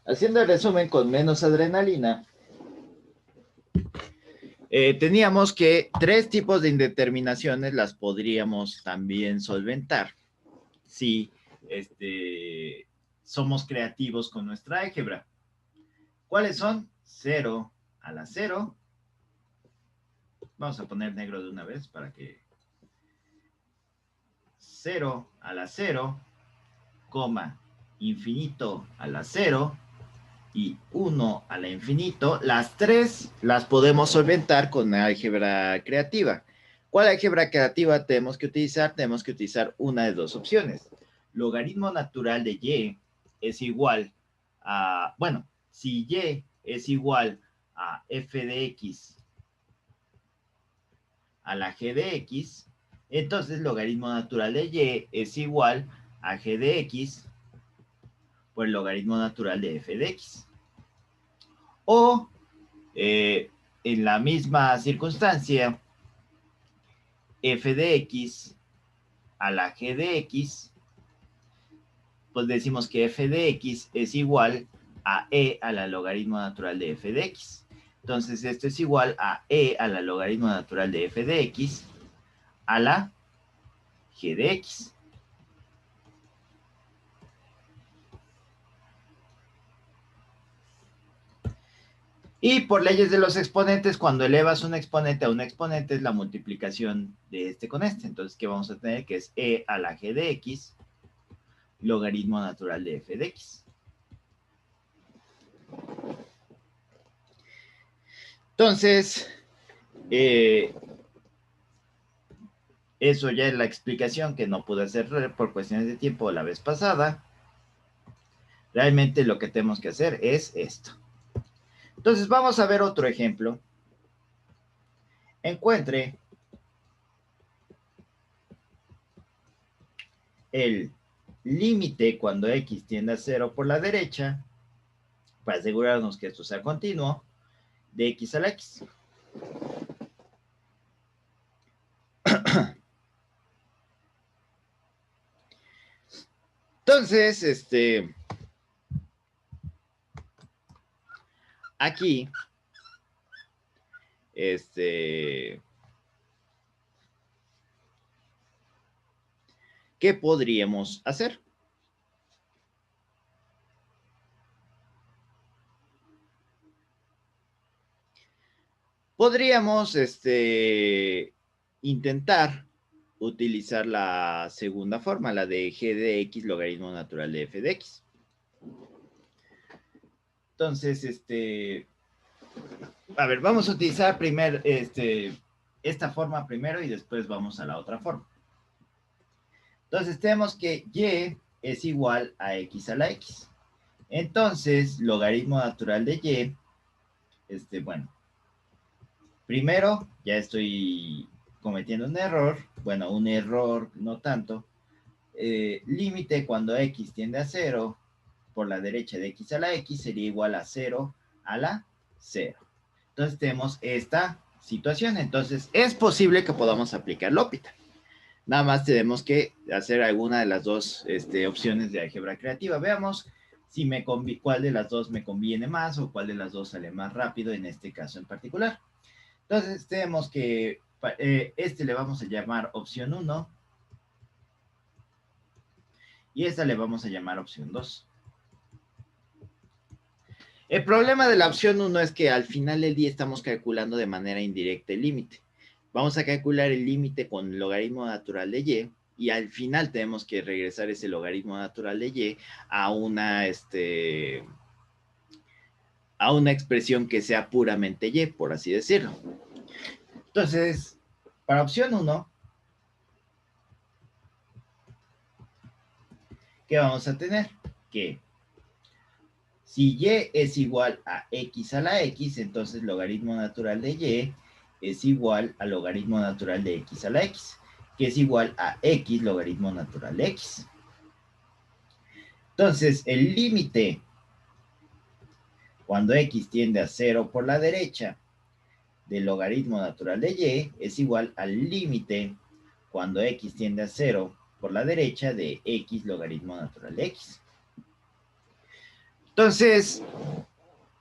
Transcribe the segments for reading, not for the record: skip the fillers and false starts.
Haciendo el resumen con menos adrenalina, teníamos que 3 tipos de indeterminaciones las podríamos también solventar si somos creativos con nuestra álgebra. ¿Cuáles son? 0 a la 0. Vamos a poner negro de una vez para que 0 a la 0, coma, infinito a la 0 y 1 a la infinito. Las 3 las podemos solventar con álgebra creativa. ¿Cuál álgebra creativa tenemos que utilizar? Tenemos que utilizar una de dos opciones. Logaritmo natural de y es igual a, bueno, si y es igual a f de x a la g de x, entonces logaritmo natural de y es igual a g de x por el logaritmo natural de f de x. O en la misma circunstancia, f de x a la g de x, pues decimos que f de x es igual a e a la logaritmo natural de f de x. Entonces esto es igual a e a la logaritmo natural de f de x a la g de x. Y por leyes de los exponentes, cuando elevas un exponente a un exponente es la multiplicación de este con este. Entonces, ¿qué vamos a tener? Que es e a la g de x logaritmo natural de f de x. Entonces, eso ya es la explicación que no pude hacer por cuestiones de tiempo la vez pasada. Realmente lo que tenemos que hacer es esto. Entonces, vamos a ver otro ejemplo. Encuentre el límite cuando x tiende a 0 por la derecha, para asegurarnos que esto sea continuo, de x a la x. Entonces, aquí, ¿qué podríamos hacer? Podríamos, intentar utilizar la segunda forma, la de g de x logaritmo natural de f de x. Entonces, a ver, vamos a utilizar primero, esta forma primero y después vamos a la otra forma. Entonces, tenemos que y es igual a x a la x. Entonces, logaritmo natural de y, bueno, primero, ya estoy cometiendo un error, bueno, un error no tanto, límite cuando x tiende a 0 por la derecha de x a la x sería igual a 0 a la 0. Entonces tenemos esta situación, entonces es posible que podamos aplicar L'Hopital. Nada más tenemos que hacer alguna de las dos opciones de álgebra creativa. Veamos si cuál de las dos me conviene más o cuál de las dos sale más rápido en este caso en particular. Entonces tenemos que le vamos a llamar opción 1 y esta le vamos a llamar opción 2. El problema de la opción 1 es que al final del día estamos calculando de manera indirecta el límite. Vamos a calcular el límite con el logaritmo natural de y al final tenemos que regresar ese logaritmo natural de y a una expresión que sea puramente y, por así decirlo. Entonces, para opción 1, ¿qué vamos a tener? Que si y es igual a x a la x, entonces logaritmo natural de y es igual al logaritmo natural de x a la x, que es igual a x logaritmo natural de x. Entonces, el límite cuando x tiende a 0 por la derecha del logaritmo natural de y es igual al límite cuando x tiende a 0 por la derecha de x logaritmo natural de x. Entonces,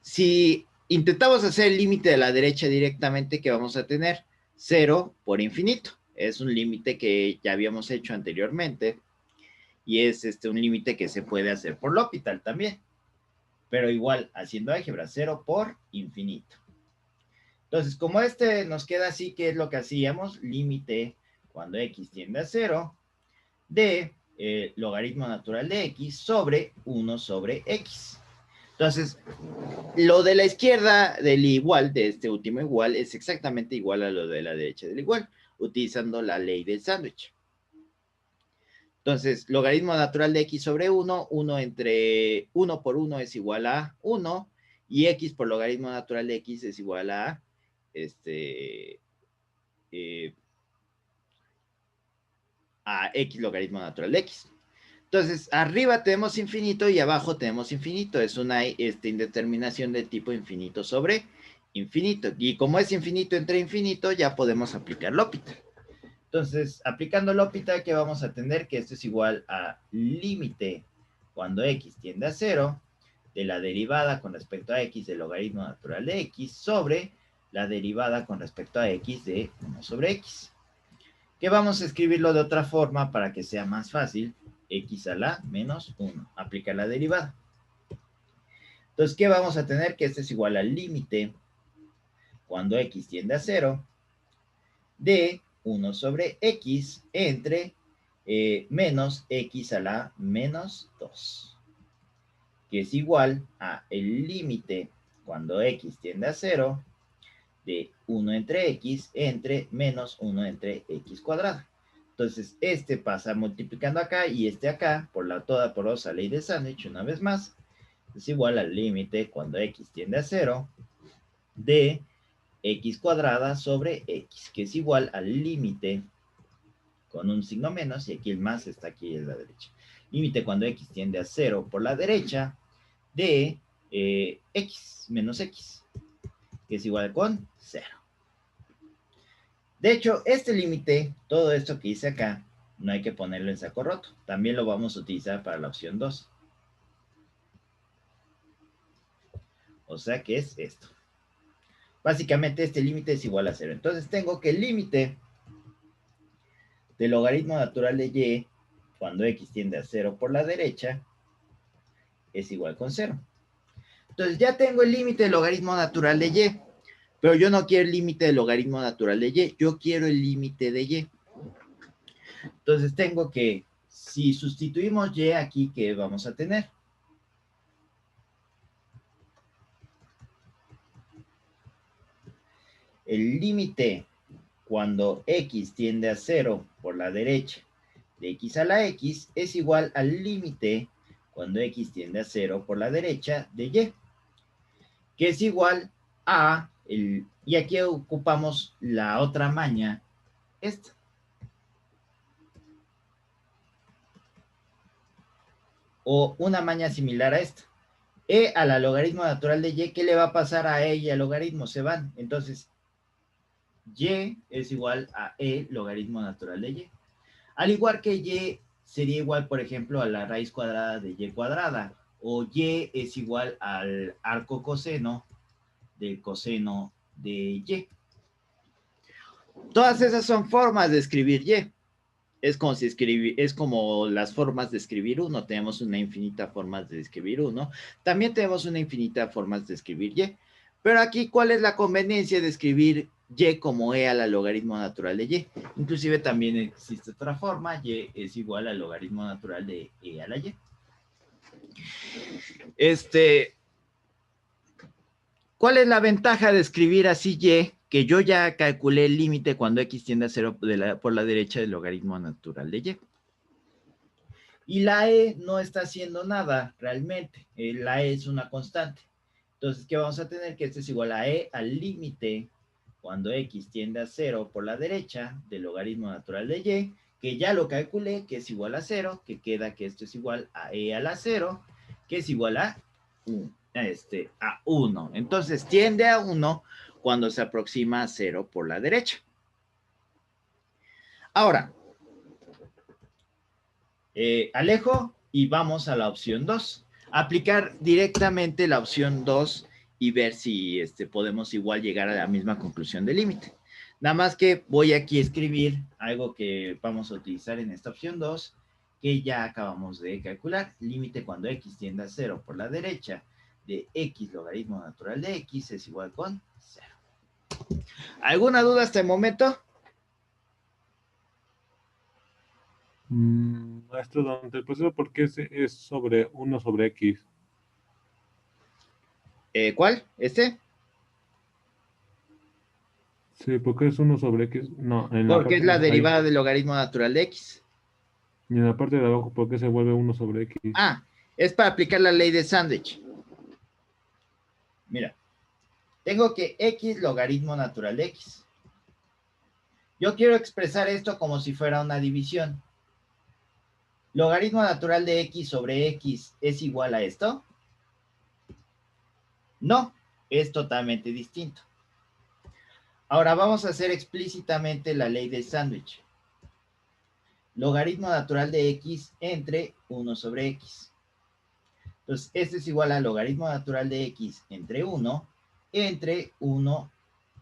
si intentamos hacer el límite de la derecha directamente, ¿qué vamos a tener? 0 por infinito. Es un límite que ya habíamos hecho anteriormente y es un límite que se puede hacer por L'Hopital también. Pero igual, haciendo álgebra, 0 por infinito. Entonces, como nos queda así, ¿qué es lo que hacíamos? Límite cuando x tiende a 0 de logaritmo natural de x sobre 1 sobre x. Entonces, lo de la izquierda del igual, de este último igual, es exactamente igual a lo de la derecha del igual, utilizando la ley del sándwich. Entonces, logaritmo natural de x sobre 1, 1 por 1 es igual a 1, y x por logaritmo natural de x es igual a, a x logaritmo natural de x. Entonces, arriba tenemos infinito y abajo tenemos infinito. Es una indeterminación de tipo infinito sobre infinito. Y como es infinito entre infinito, ya podemos aplicar L'Hopital. Entonces, aplicando L'Hopital, ¿qué vamos a tener? Que esto es igual a límite cuando x tiende a 0 de la derivada con respecto a x del logaritmo natural de x sobre la derivada con respecto a x de 1 sobre x. Que vamos a escribirlo de otra forma para que sea más fácil. X a la menos 1. Aplica la derivada. Entonces, ¿qué vamos a tener? Que esto es igual al límite cuando x tiende a 0 de 1 sobre x entre menos x a la menos 2. Que es igual a el límite cuando x tiende a 0 de 1 entre x entre menos 1 entre x cuadrado. Entonces, pasa multiplicando acá y acá por la toda porosa ley de sándwich, una vez más, es igual al límite cuando x tiende a 0 de x cuadrada sobre x, que es igual al límite con un signo menos, y aquí el más está aquí en la derecha. Límite cuando x tiende a 0 por la derecha de x menos x, que es igual con 0. De hecho, este límite, todo esto que hice acá, no hay que ponerlo en saco roto. También lo vamos a utilizar para la opción 2. O sea que es esto. Básicamente este límite es igual a 0. Entonces tengo que el límite del logaritmo natural de y cuando x tiende a 0 por la derecha es igual con 0. Entonces ya tengo el límite del logaritmo natural de y. Pero yo no quiero el límite del logaritmo natural de y. Yo quiero el límite de y. Entonces tengo que, si sustituimos y aquí, ¿qué vamos a tener? El límite cuando x tiende a 0 por la derecha de x a la x es igual al límite cuando x tiende a 0 por la derecha de y, que es igual a, y aquí ocupamos la otra maña, esta. O una maña similar a esta. E a la logaritmo natural de y, ¿qué le va a pasar a e y al logaritmo? Se van. Entonces, y es igual a e logaritmo natural de y. Al igual que y sería igual, por ejemplo, a la raíz cuadrada de y cuadrada. O y es igual al arco coseno del coseno de y. Todas esas son formas de escribir y. Es como las formas de escribir 1. Tenemos una infinita formas de escribir 1. También tenemos una infinita formas de escribir y. Pero aquí, ¿cuál es la conveniencia de escribir y como e a la logaritmo natural de y? Inclusive también existe otra forma, y es igual al logaritmo natural de e a la y. ¿Cuál es la ventaja de escribir así y? Que yo ya calculé el límite cuando x tiende a 0 por la derecha del logaritmo natural de y. Y la e no está haciendo nada realmente. La e es una constante. Entonces, ¿qué vamos a tener? Que esto es igual a e al límite cuando x tiende a 0 por la derecha del logaritmo natural de y, que ya lo calculé, que es igual a 0, que queda que esto es igual a e a la 0, que es igual a 1. Entonces, tiende a 1 cuando se aproxima a 0 por la derecha. Ahora, alejo y vamos a la opción 2. Aplicar directamente la opción 2 y ver si podemos igual llegar a la misma conclusión del límite. Nada más que voy aquí a escribir algo que vamos a utilizar en esta opción 2, que ya acabamos de calcular. Límite cuando x tiende a 0 por la derecha de x logaritmo natural de x es igual con 0. ¿Alguna duda hasta el momento? Maestro, durante el proceso, ¿por qué es sobre 1 sobre x? ¿Cuál? ¿Este? Sí, ¿por qué es 1 sobre x? No, en la Porque es parte la de ahí. derivada del logaritmo natural de x. Y en la parte de abajo, ¿por qué se vuelve 1 sobre x? Ah, es para aplicar la ley de sándwich. Mira, tengo que x logaritmo natural de x. Yo quiero expresar esto como si fuera una división. ¿Logaritmo natural de x sobre x es igual a esto? No, es totalmente distinto. Ahora vamos a hacer explícitamente la ley del sándwich. Logaritmo natural de x entre 1 sobre x. Entonces, esto es igual a logaritmo natural de x entre 1 entre 1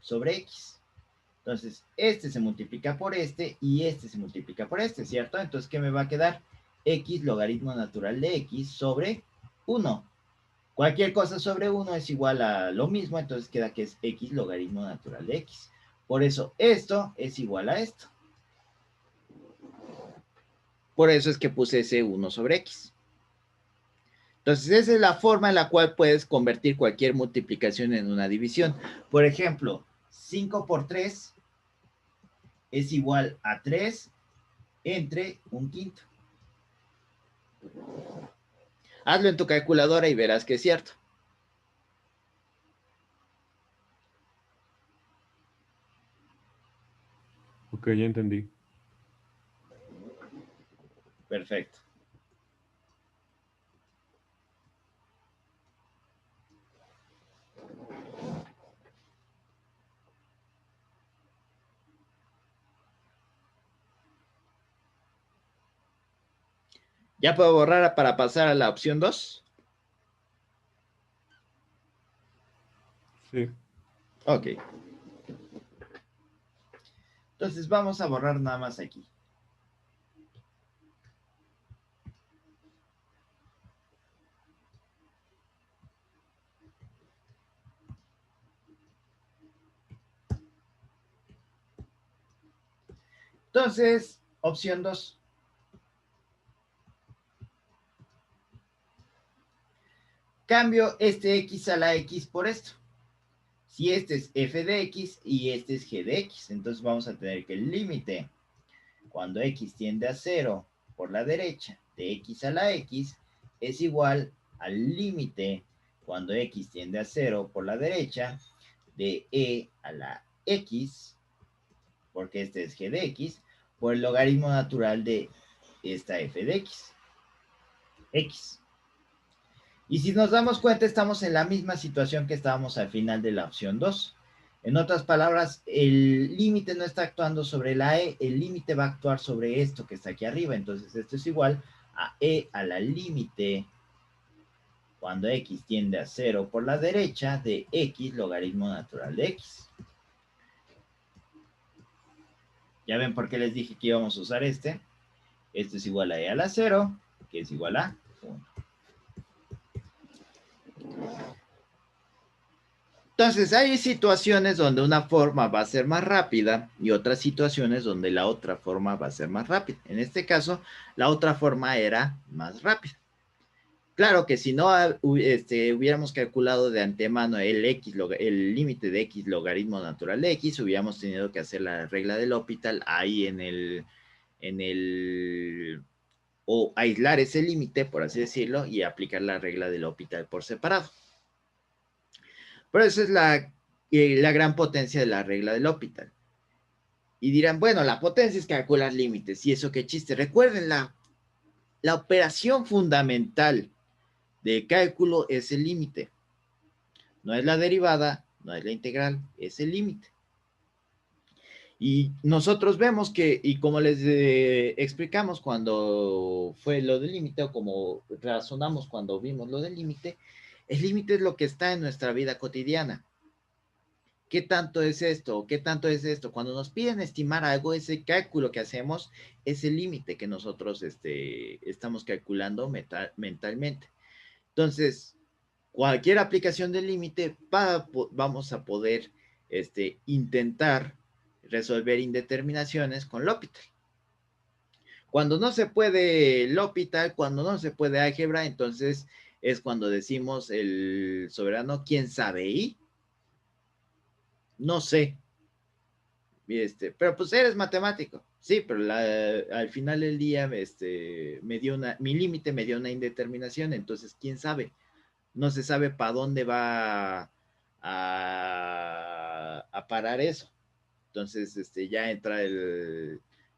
sobre x. Entonces, este se multiplica por este y este se multiplica por este, ¿cierto? Entonces, ¿qué me va a quedar? X logaritmo natural de x sobre 1. Cualquier cosa sobre 1 es igual a lo mismo, entonces queda que es x logaritmo natural de x. Por eso, esto es igual a esto. Por eso es que puse ese 1 sobre x. Entonces, esa es la forma en la cual puedes convertir cualquier multiplicación en una división. Por ejemplo, 5 por 3 es igual a 3 entre un quinto. Hazlo en tu calculadora y verás que es cierto. Ok, ya entendí. Perfecto. ¿Ya puedo borrar para pasar a la opción 2? Sí. Ok. Entonces vamos a borrar nada más aquí. Entonces, opción 2. Cambio este x a la x por esto. Si este es f de x y este es g de x, entonces vamos a tener que el límite cuando x tiende a 0 por la derecha de x a la x es igual al límite cuando x tiende a 0 por la derecha de e a la x, porque este es g de x, por el logaritmo natural de esta f de x. X. Y si nos damos cuenta, estamos en la misma situación que estábamos al final de la opción 2. En otras palabras, el límite no está actuando sobre la e, el límite va a actuar sobre esto que está aquí arriba. Entonces, esto es igual a e a la límite cuando x tiende a 0 por la derecha de x logaritmo natural de x. Ya ven por qué les dije que íbamos a usar este. Esto es igual a e a la 0, que es igual a 1. Entonces, hay situaciones donde una forma va a ser más rápida y otras situaciones donde la otra forma va a ser más rápida. En este caso, la otra forma era más rápida. Claro que si no hubiéramos calculado de antemano el límite de x logaritmo natural de x, hubiéramos tenido que hacer la regla del L'Hopital ahí o aislar ese límite, por así decirlo, y aplicar la regla del L'Hopital por separado. Pero esa es la gran potencia de la regla del L'Hopital. Y dirán, bueno, la potencia es calcular límites. ¿Y eso qué chiste? Recuerden, la operación fundamental de cálculo es el límite. No es la derivada, no es la integral, es el límite. Y nosotros vemos que, y como les explicamos cuando fue lo del límite, o como razonamos cuando vimos lo del límite, el límite es lo que está en nuestra vida cotidiana. ¿Qué tanto es esto? ¿Qué tanto es esto? Cuando nos piden estimar algo, ese cálculo que hacemos es el límite que nosotros estamos calculando mentalmente. Entonces, cualquier aplicación del límite vamos a poder intentar resolver indeterminaciones con L'Hopital. Cuando no se puede L'Hopital, cuando no se puede álgebra, entonces es cuando decimos el soberano, ¿quién sabe? Y no sé. Pero pues eres matemático. Sí, pero al final del día mi límite me dio una indeterminación, entonces quién sabe. No se sabe para dónde va a parar eso. Entonces, ya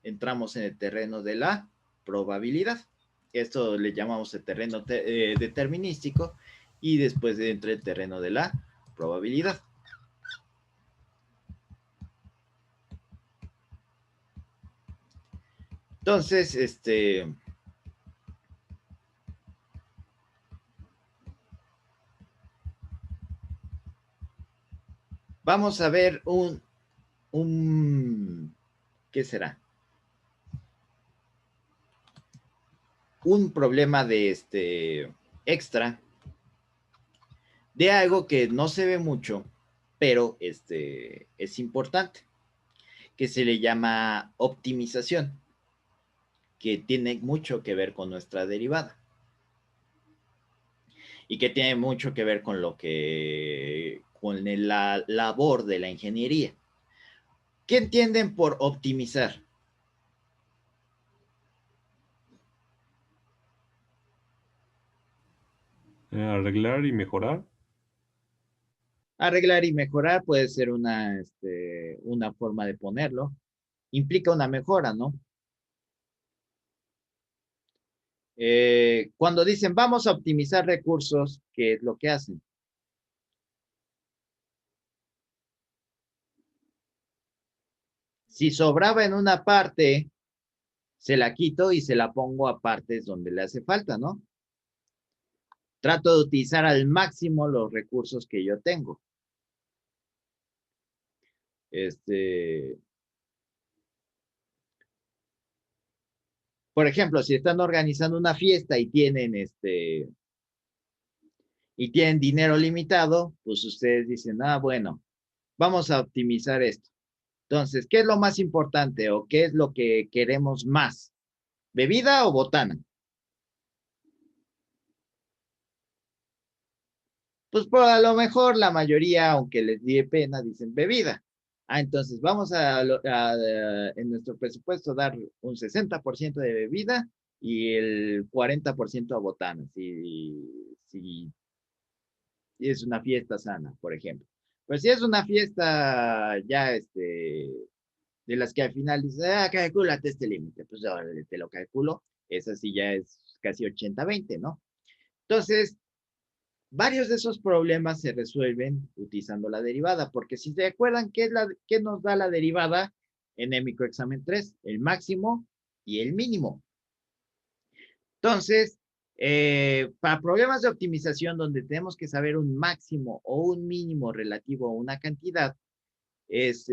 entramos en el terreno de la probabilidad. Esto le llamamos el terreno determinístico y después entra el terreno de la probabilidad. Entonces, vamos a ver ¿qué será? Un problema de extra de algo que no se ve mucho, pero es importante, que se le llama optimización, que tiene mucho que ver con nuestra derivada y que tiene mucho que ver con la labor de la ingeniería. ¿Qué entienden por optimizar? Arreglar y mejorar. Arreglar y mejorar puede ser una forma de ponerlo. Implica una mejora, ¿no? Cuando dicen vamos a optimizar recursos, ¿qué es lo que hacen? Si sobraba en una parte, se la quito y se la pongo a partes donde le hace falta, ¿no? Trato de utilizar al máximo los recursos que yo tengo. Por ejemplo, si están organizando una fiesta y tienen dinero limitado, pues ustedes dicen, bueno, vamos a optimizar esto. Entonces, ¿qué es lo más importante o qué es lo que queremos más? ¿Bebida o botana? Pues por a lo mejor la mayoría, aunque les dé pena, dicen bebida. Entonces vamos en nuestro presupuesto dar un 60% de bebida y el 40% a botanas, si es una fiesta sana, por ejemplo. Pues si es una fiesta ya de las que al final dices, calculate este límite, pues ahora te lo calculo, esa sí ya es casi 80-20, ¿no? Entonces, varios de esos problemas se resuelven utilizando la derivada, porque si se acuerdan, ¿qué nos da la derivada en el microexamen 3? El máximo y el mínimo. Entonces, para problemas de optimización donde tenemos que saber un máximo o un mínimo relativo a una cantidad, es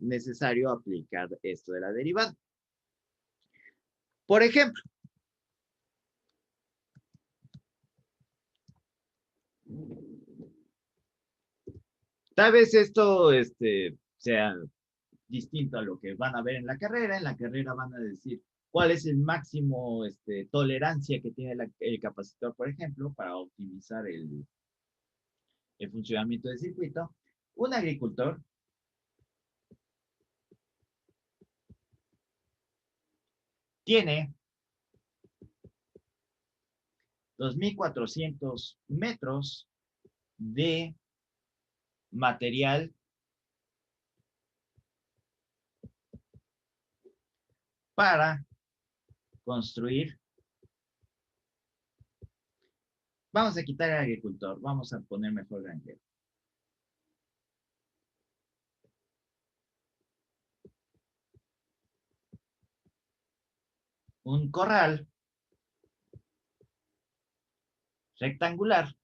necesario aplicar esto de la derivada. Por ejemplo, tal vez esto sea distinto a lo que van a ver en la carrera. En la carrera van a decir cuál es el máximo tolerancia que tiene el capacitor, por ejemplo, para optimizar el funcionamiento del circuito. Un agricultor tiene 2.400 metros de material para construir. Vamos a quitar al agricultor, vamos a poner mejor granjero. un corral rectangular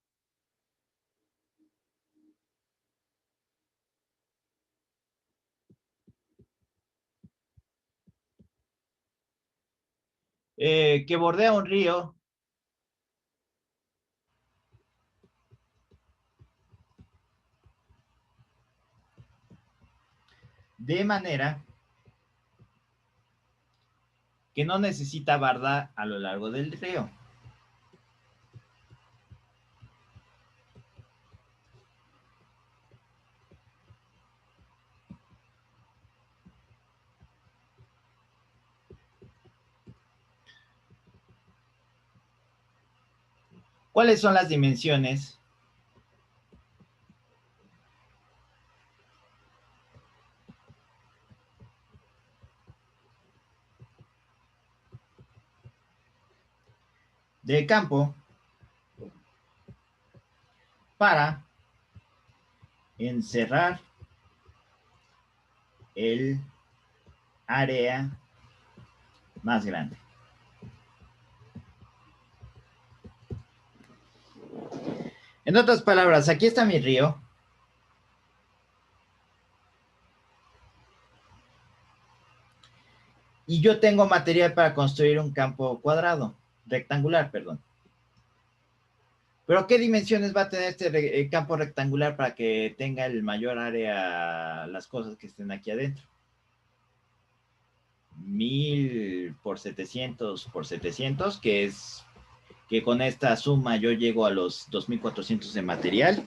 que bordea un río de manera que no necesita barda a lo largo del río. ¿Cuáles son las dimensiones del campo para encerrar el área más grande? En otras palabras, aquí está mi río. Y yo tengo material para construir un campo cuadrado, rectangular, perdón. Pero ¿qué dimensiones va a tener este campo rectangular para que tenga el mayor área, las cosas que estén aquí adentro? 1000 por 700 por 700, que es que con esta suma yo llego a los 2400 de material,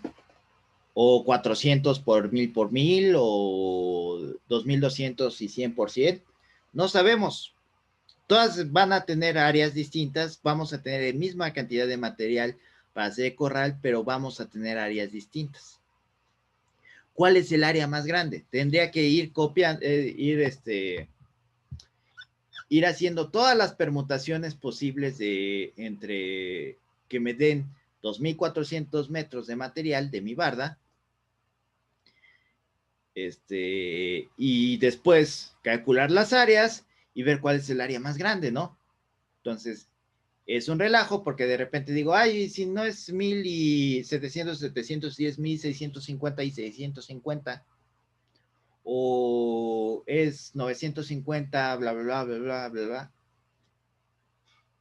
o 400 por 1000, o 2200 y 100 por 100. No sabemos. Todas van a tener áreas distintas, vamos a tener la misma cantidad de material para hacer corral, pero vamos a tener áreas distintas. ¿Cuál es el área más grande? Tendría que ir copiando, ir haciendo todas las permutaciones posibles entre que me den 2400 metros de material de mi barda, y después calcular las áreas y ver cuál es el área más grande, ¿no? Entonces, es un relajo porque de repente digo, ay, si no es 1700, 710, 1650 y 650, o es 950, bla, bla, bla, bla, bla, bla, bla.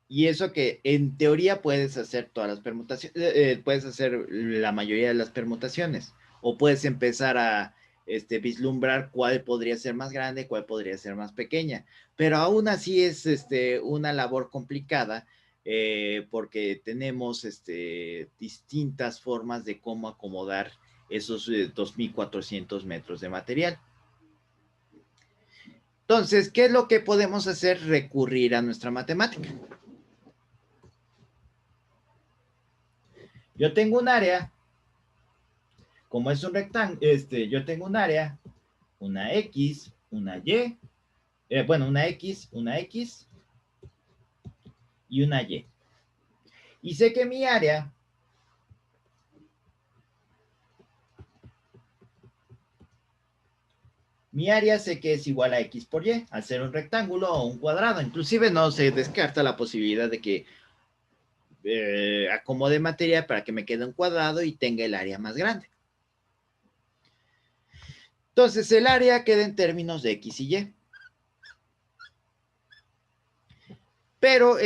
Y eso que en teoría puedes hacer todas las permutaciones, puedes hacer la mayoría de las permutaciones, o puedes empezar a vislumbrar cuál podría ser más grande, cuál podría ser más pequeña, pero aún así es una labor complicada, porque tenemos distintas formas de cómo acomodar esos 2400 metros de material. Entonces, ¿qué es lo que podemos hacer? Recurrir a nuestra matemática. Yo tengo un área, como es un rectángulo, yo tengo un área, una X, una Y, bueno, una X y una Y. Y sé que mi área sé que es igual a X por Y, al ser un rectángulo o un cuadrado. Inclusive no se descarta la posibilidad de que acomode material para que me quede un cuadrado y tenga el área más grande. Entonces, el área queda en términos de X y Y. Pero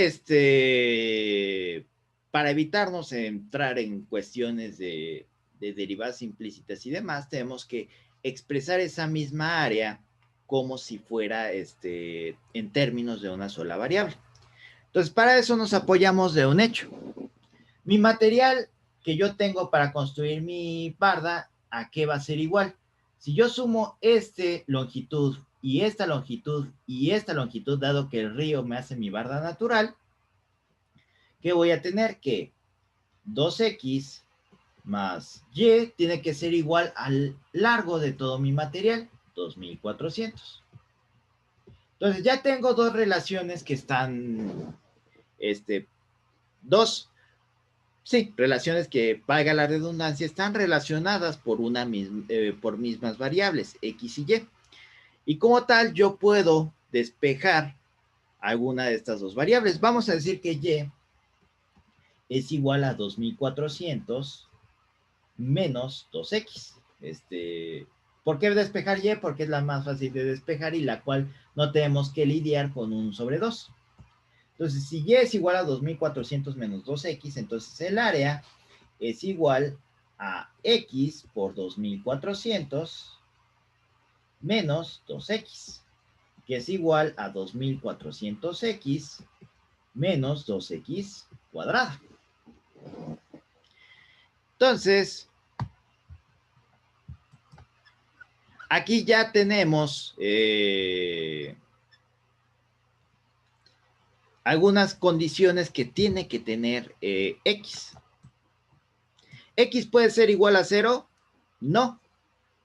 para evitarnos entrar en cuestiones de derivadas implícitas y demás, tenemos que expresar esa misma área como si fuera en términos de una sola variable. Entonces, para eso nos apoyamos de un hecho. Mi material que yo tengo para construir mi barda, ¿a qué va a ser igual? Si yo sumo longitud y esta longitud y esta longitud, dado que el río me hace mi barda natural, ¿qué voy a tener? Que 2x más y tiene que ser igual al largo de todo mi material, 2400. Entonces ya tengo dos relaciones que están, relaciones que, valga la redundancia, están relacionadas por por mismas variables, x y y. Y como tal, yo puedo despejar alguna de estas dos variables. Vamos a decir que y es igual a 2400 menos 2x. ¿Por qué despejar y? Porque es la más fácil de despejar y la cual no tenemos que lidiar con 1 sobre 2. Entonces, si y es igual a 2400 menos 2x, entonces el área es igual a x por 2400 menos 2x, que es igual a 2400x menos 2x cuadrada. Entonces, aquí ya tenemos algunas condiciones que tiene que tener x. ¿X puede ser igual a 0? No.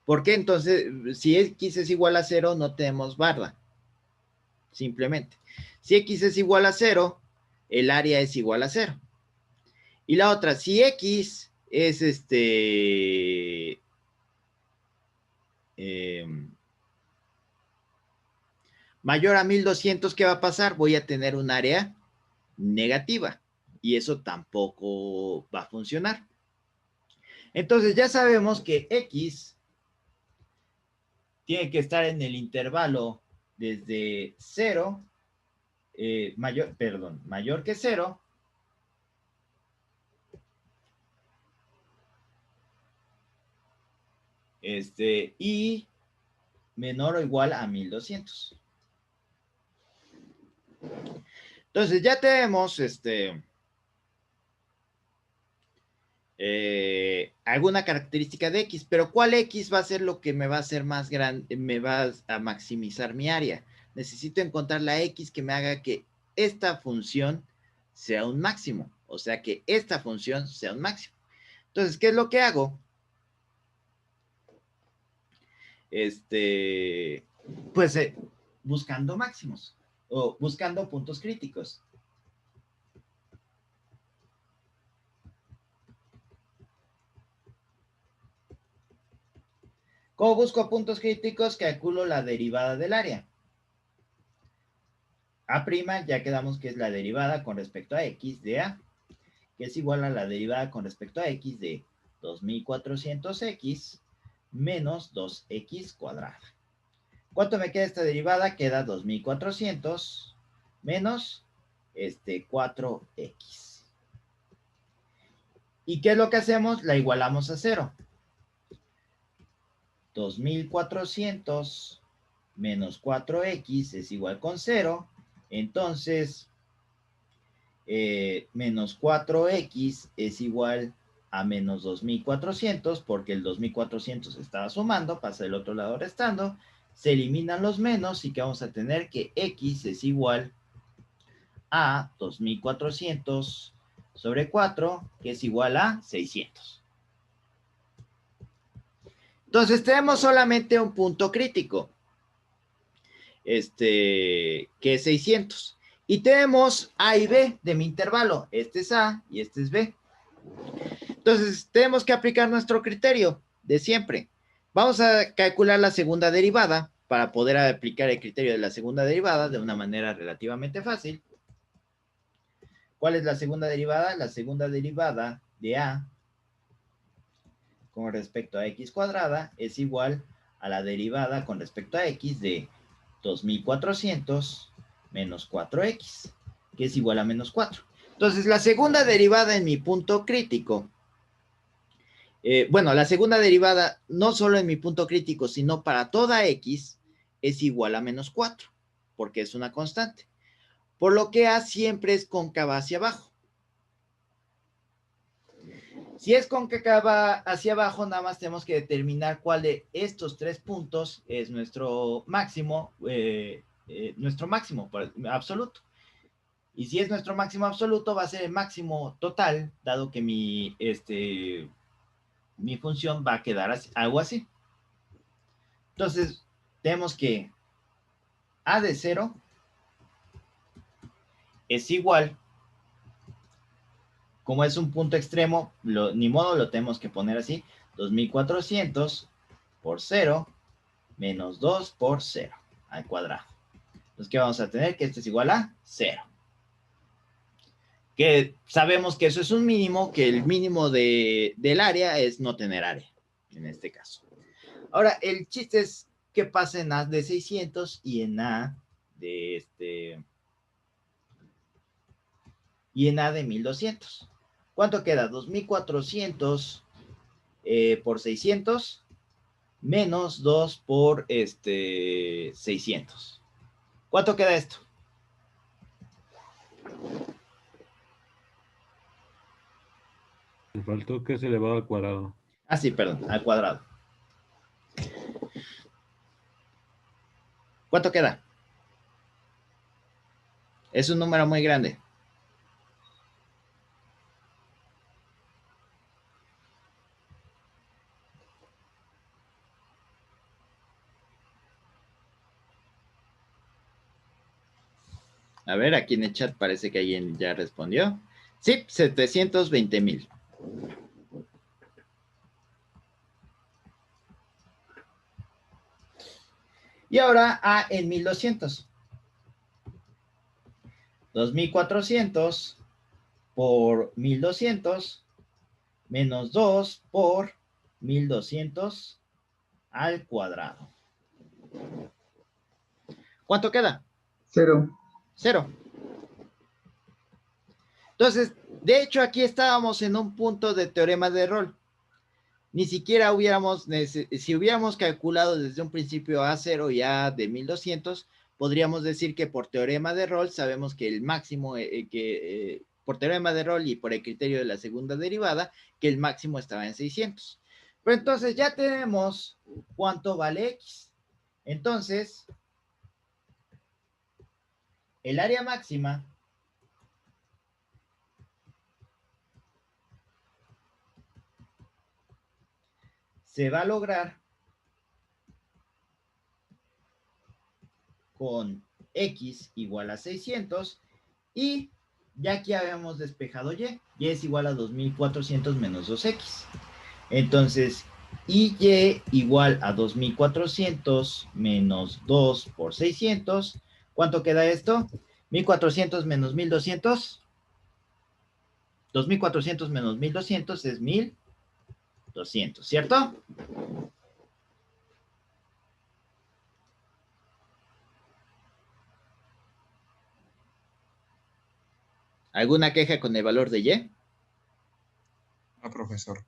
¿Por qué? Entonces, si x es igual a 0, no tenemos barra. Simplemente. Si x es igual a 0, el área es igual a 0. Y la otra, si x es mayor a 1200, ¿qué va a pasar? Voy a tener un área negativa. Y eso tampoco va a funcionar. Entonces ya sabemos que x tiene que estar en el intervalo desde 0, mayor que 0, y menor o igual a 1200. Entonces ya tenemos alguna característica de x, pero ¿cuál x va a ser lo que me va a hacer más grande, me va a maximizar mi área? Necesito encontrar la x que me haga que esta función sea un máximo, o sea que esta función sea un máximo. Entonces, ¿qué es lo que hago? Pues buscando máximos o buscando puntos críticos. ¿Cómo busco puntos críticos? Calculo la derivada del área. A', ya quedamos que es la derivada con respecto a x de a, que es igual a la derivada con respecto a x de 2400x menos 2x cuadrada. ¿Cuánto me queda esta derivada? Queda 2400 menos 4x. ¿Y qué es lo que hacemos? La igualamos a 0. 2400 menos 4x es igual con 0. Entonces, menos 4x es igual a menos 2400, porque el 2400 estaba sumando, pasa del otro lado restando, se eliminan los menos y que vamos a tener que x es igual a 2400 sobre 4, que es igual a 600. Entonces tenemos solamente un punto crítico, que es 600. Y tenemos A y B de mi intervalo. Este es A y este es B. Entonces, tenemos que aplicar nuestro criterio de siempre. Vamos a calcular la segunda derivada para poder aplicar el criterio de la segunda derivada de una manera relativamente fácil. ¿Cuál es la segunda derivada? La segunda derivada de A con respecto a x cuadrada es igual a la derivada con respecto a x de 2400 menos 4x, que es igual a menos 4. Entonces, la segunda derivada en mi punto crítico, la segunda derivada no solo en mi punto crítico, sino para toda x, es igual a menos 4, porque es una constante. Por lo que A siempre es cóncava hacia abajo. Si es cóncava hacia abajo, nada más tenemos que determinar cuál de estos tres puntos es nuestro máximo absoluto. Y si es nuestro máximo absoluto, va a ser el máximo total, dado que mi función va a quedar así, algo así. Entonces, tenemos que A de 0 es igual, como es un punto extremo, ni modo, lo tenemos que poner así, 2400 por 0 menos 2 por 0 al cuadrado. Entonces, ¿qué vamos a tener? Que esto es igual a 0. Que sabemos que eso es un mínimo, que el mínimo del área es no tener área, en este caso. Ahora, el chiste es qué pasa en A de 600 y en A de y en A de 1200. ¿Cuánto queda? 2400 por 600 menos 2 por 600. ¿Cuánto queda esto? Me faltó que es elevado al cuadrado. Ah, sí, perdón, al cuadrado. ¿Cuánto queda? Es un número muy grande. A ver, aquí en el chat parece que alguien ya respondió. Sí, 720,000. Y ahora A en 1200. 2400 por 1200 menos 2 por 1200 al cuadrado. ¿Cuánto queda? 0. 0. Entonces, de hecho, aquí estábamos en un punto de teorema de Rolle. Ni siquiera si hubiéramos calculado desde un principio A0 y A de 1200, podríamos decir que por teorema de Rolle sabemos que el máximo, por teorema de Rolle y por el criterio de la segunda derivada, que el máximo estaba en 600. Pero entonces ya tenemos cuánto vale X. Entonces, el área máxima se va a lograr con X igual a 600 y ya aquí habíamos despejado Y. Y es igual a 2400 menos 2X. Entonces, y igual a 2400 menos 2 por 600. ¿Cuánto queda esto? 1400 menos 1200. 2400 menos 1200 es 1200, ¿cierto? ¿Alguna queja con el valor de Y? No, profesor.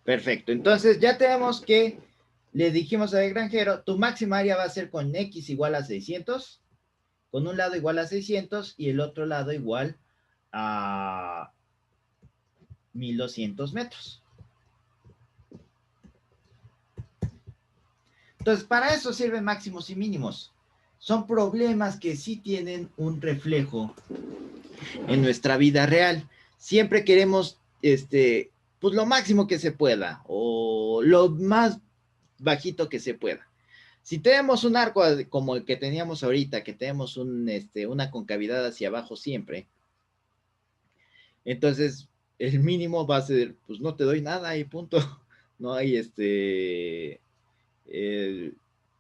Perfecto. Entonces ya tenemos que le dijimos al granjero, tu máxima área va a ser con X igual a 600, con un lado igual a 600 y el otro lado igual a 1200 metros. Entonces, para eso sirven máximos y mínimos. Son problemas que sí tienen un reflejo en nuestra vida real. Siempre queremos, pues lo máximo que se pueda o lo más bajito que se pueda. Si tenemos un arco como el que teníamos ahorita, que tenemos una concavidad hacia abajo siempre, entonces el mínimo va a ser, pues no te doy nada y punto. No hay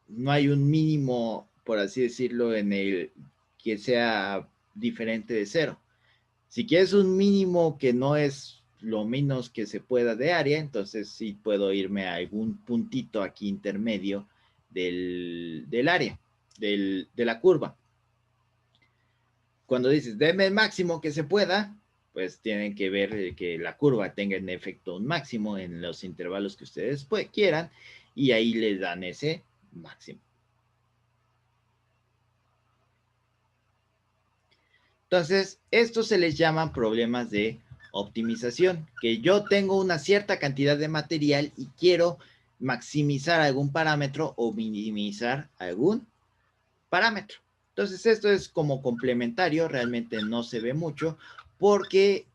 no hay un mínimo, por así decirlo, en el que sea diferente de 0. Si quieres un mínimo que no es lo menos que se pueda de área, entonces sí puedo irme a algún puntito aquí intermedio del área, de la curva. Cuando dices, deme el máximo que se pueda, pues tienen que ver que la curva tenga en efecto un máximo en los intervalos que ustedes quieran y ahí le dan ese máximo. Entonces, estos se les llaman problemas de optimización, que yo tengo una cierta cantidad de material y quiero maximizar algún parámetro o minimizar algún parámetro. Entonces, esto es como complementario, realmente no se ve mucho, porque,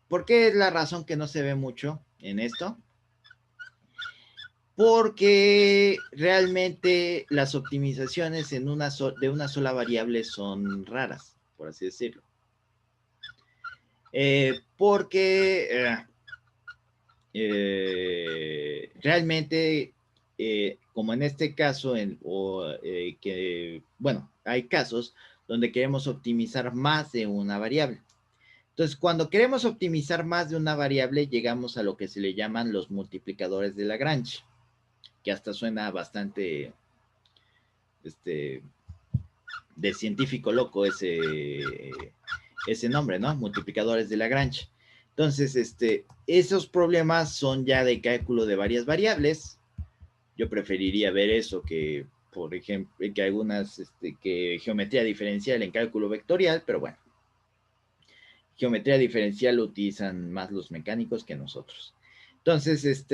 ¿por qué es la razón que no se ve mucho en esto? Porque realmente las optimizaciones de una sola variable son raras, por así decirlo. Porque realmente como en este caso, bueno, hay casos donde queremos optimizar más de una variable. Entonces, cuando queremos optimizar más de una variable, llegamos a lo que se le llaman los multiplicadores de Lagrange, que hasta suena bastante de científico loco ese nombre, ¿no? Multiplicadores de Lagrange. Entonces, esos problemas son ya de cálculo de varias variables. Yo preferiría ver eso que, por ejemplo, que algunas, que geometría diferencial en cálculo vectorial, pero bueno. Geometría diferencial lo utilizan más los mecánicos que nosotros. Entonces,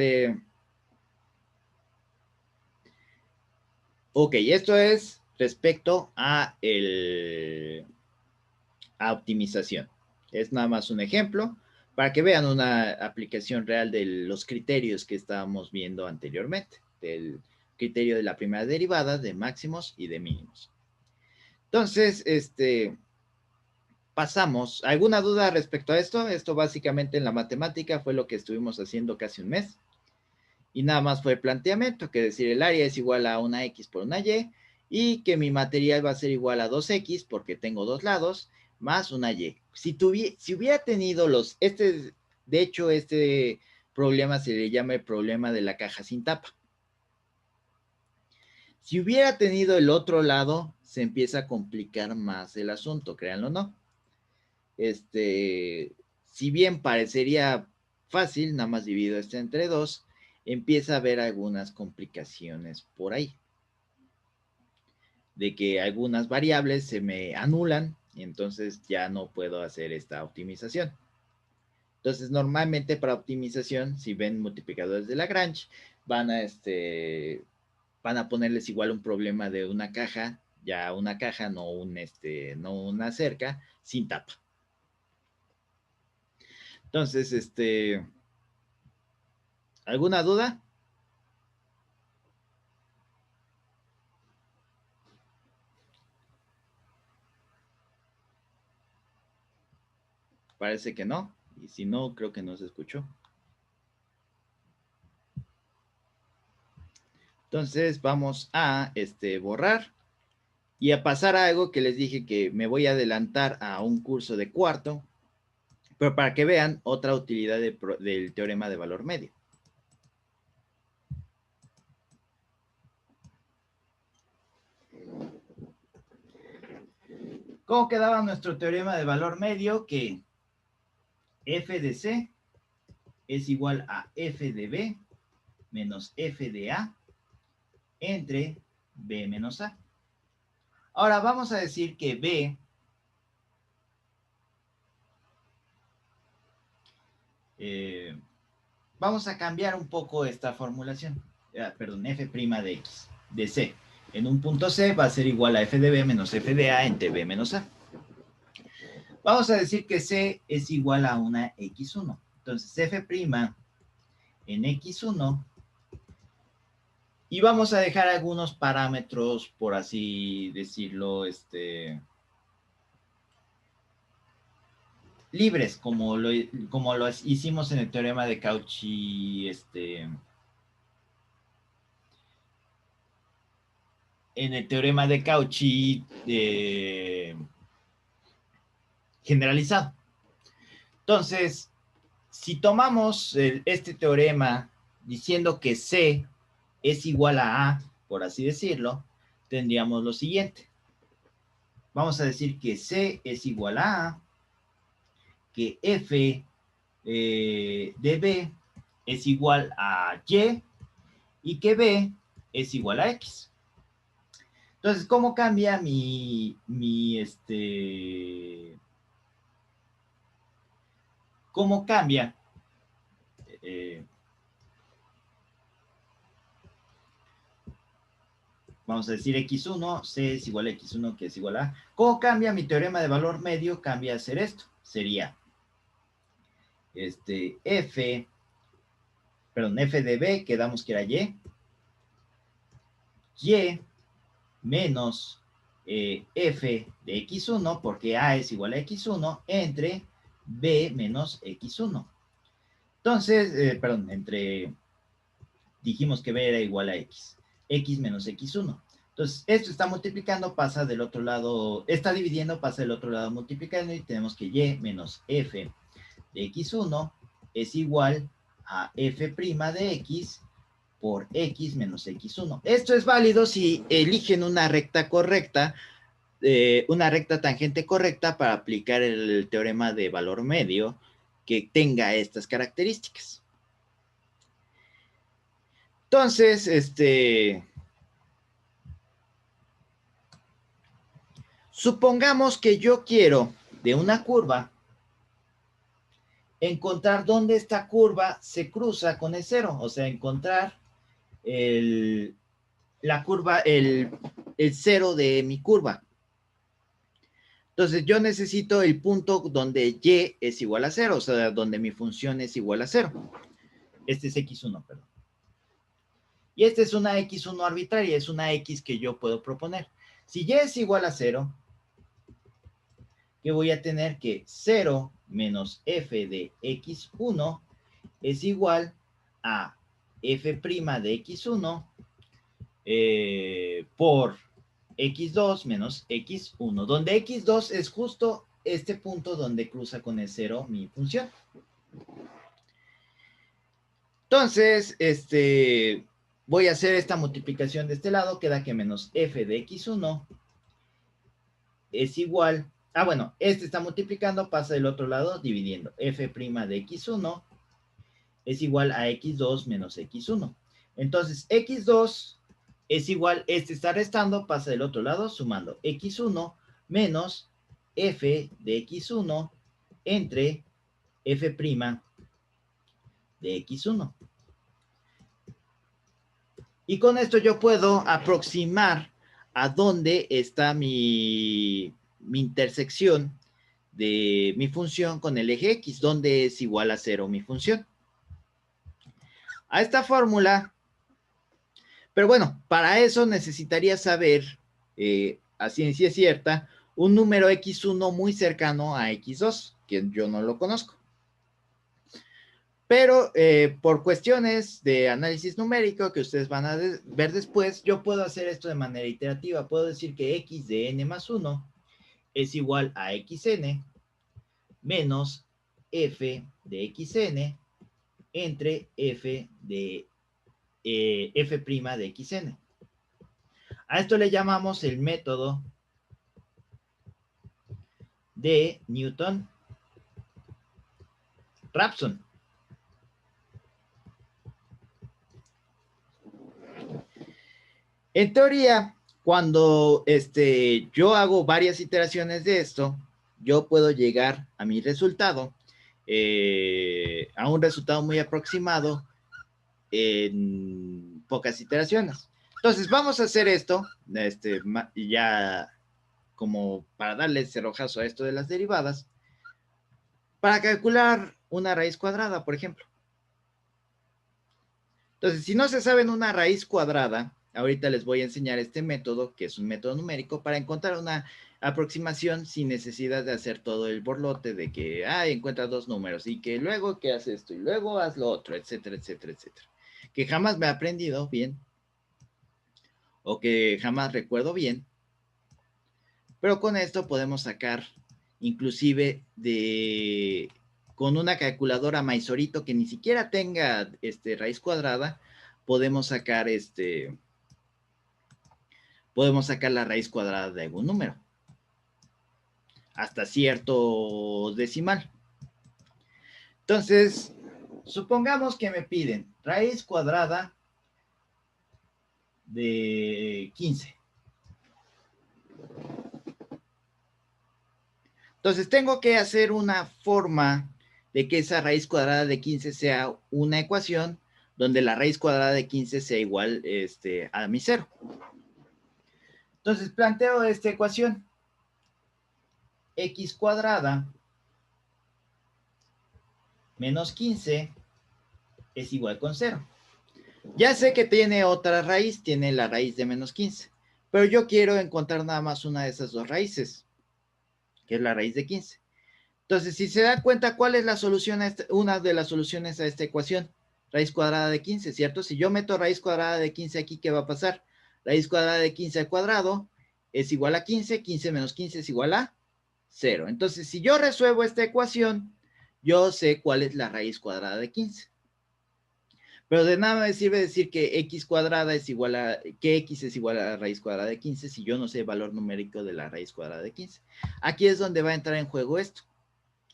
ok, esto es respecto a optimización. Es nada más un ejemplo para que vean una aplicación real de los criterios que estábamos viendo anteriormente, del criterio de la primera derivada, de máximos y de mínimos. Entonces, pasamos. ¿Alguna duda respecto a esto? Esto básicamente en la matemática fue lo que estuvimos haciendo casi un mes. Y nada más fue el planteamiento, que decir el área es igual a una X por una Y y que mi material va a ser igual a 2X porque tengo dos lados más una Y. Si hubiera tenido de hecho, este problema se le llama el problema de la caja sin tapa. Si hubiera tenido el otro lado, se empieza a complicar más el asunto, créanlo o no. Si bien parecería fácil, nada más divido entre 2, empieza a haber algunas complicaciones por ahí. De que algunas variables se me anulan y entonces ya no puedo hacer esta optimización. Entonces, normalmente para optimización, si ven multiplicadores de Lagrange, van a ponerles igual un problema de una caja, ya una caja, no una cerca, sin tapa. Entonces, ¿alguna duda? Parece que no. Y si no, creo que no se escuchó. Entonces, vamos a borrar y a pasar a algo que les dije que me voy a adelantar a un curso de cuarto, pero para que vean otra utilidad del teorema de valor medio. ¿Cómo quedaba nuestro teorema de valor medio? Que f de c es igual a f de b menos f de a entre b menos a. Ahora vamos a decir que b vamos a cambiar un poco esta formulación. Perdón, f' de x, de c. En un punto c va a ser igual a f de b menos f de a entre b menos a. Vamos a decir que c es igual a una x1. Entonces f' en x1. Y vamos a dejar algunos parámetros, por así decirlo, libres, como lo hicimos en el teorema de Cauchy, en el teorema de Cauchy generalizado. Entonces, si tomamos este teorema diciendo que C es igual a por así decirlo, tendríamos lo siguiente. Vamos a decir que C es igual a que F de B es igual a Y que B es igual a X. Entonces, ¿cómo cambia cómo cambia? Vamos a decir X1, C es igual a X1, que es igual a... ¿Cómo cambia mi teorema de valor medio? Cambia a ser esto. Sería F de B, quedamos que era Y menos F de X1, porque A es igual a X1, entre B menos X1. Entonces, dijimos que B era igual a X. x menos x1. Entonces, esto está multiplicando, pasa del otro lado, está dividiendo, pasa del otro lado multiplicando, y tenemos que y menos f de x1 es igual a f' de x por x menos x1. Esto es válido si eligen una recta correcta, una recta tangente correcta para aplicar el teorema de valor medio que tenga estas características. Entonces, supongamos que yo quiero de una curva encontrar dónde esta curva se cruza con el cero, o sea, encontrar la curva, el cero de mi curva. Entonces, yo necesito el punto donde y es igual a 0, o sea, donde mi función es igual a 0. Este es x1, perdón. Y esta es una x1 arbitraria, es una x que yo puedo proponer. Si y es igual a 0, que voy a tener que 0 menos f de x1 es igual a f' de x1 por x2 menos x1, donde x2 es justo este punto donde cruza con el 0 mi función. Entonces, voy a hacer esta multiplicación de este lado, queda que menos f de x1 es igual, bueno, este está multiplicando, pasa del otro lado dividiendo, f' de x1 es igual a x2 menos x1. Entonces, x2 es igual, este está restando, pasa del otro lado, sumando x1 menos f de x1 entre f' de x1. Y con esto yo puedo aproximar a dónde está mi intersección de mi función con el eje x, donde es igual a 0 mi función. A esta fórmula, pero bueno, para eso necesitaría saber, a ciencia cierta, un número x1 muy cercano a x2, que yo no lo conozco. Pero por cuestiones de análisis numérico que ustedes van a ver después, yo puedo hacer esto de manera iterativa. Puedo decir que x de n más 1 es igual a xn menos f de xn entre f de f' de xn. A esto le llamamos el método de Newton-Raphson. En teoría, cuando yo hago varias iteraciones de esto, yo puedo llegar a mi resultado, a un resultado muy aproximado en pocas iteraciones. Entonces, vamos a hacer esto, ya como para darle cerrojazo a esto de las derivadas, para calcular una raíz cuadrada, por ejemplo. Entonces, si no se saben una raíz cuadrada, ahorita les voy a enseñar este método, que es un método numérico, para encontrar una aproximación sin necesidad de hacer todo el borlote de que, encuentra dos números y que luego que hace esto y luego haz lo otro, etcétera, etcétera, etcétera. Que jamás me he aprendido bien o que jamás recuerdo bien. Pero con esto podemos sacar inclusive con una calculadora Maisorito que ni siquiera tenga raíz cuadrada, podemos sacar la raíz cuadrada de algún número hasta cierto decimal. Entonces, supongamos que me piden raíz cuadrada de 15. Entonces, tengo que hacer una forma de que esa raíz cuadrada de 15 sea una ecuación donde la raíz cuadrada de 15 sea igual a mi 0. Entonces, planteo esta ecuación. X cuadrada menos 15 es igual con 0. Ya sé que tiene otra raíz, tiene la raíz de menos 15, pero yo quiero encontrar nada más una de esas dos raíces, que es la raíz de 15. Entonces, si se dan cuenta, ¿cuál es la solución una de las soluciones a esta ecuación? raíz cuadrada de 15, ¿cierto? Si yo meto raíz cuadrada de 15 aquí, ¿qué va a pasar? Raíz cuadrada de 15 al cuadrado es igual a 15, 15 menos 15 es igual a 0. Entonces, si yo resuelvo esta ecuación, yo sé cuál es la raíz cuadrada de 15. Pero de nada me sirve decir que x cuadrada es igual a, que x es igual a la raíz cuadrada de 15 si yo no sé el valor numérico de la raíz cuadrada de 15. Aquí es donde va a entrar en juego esto,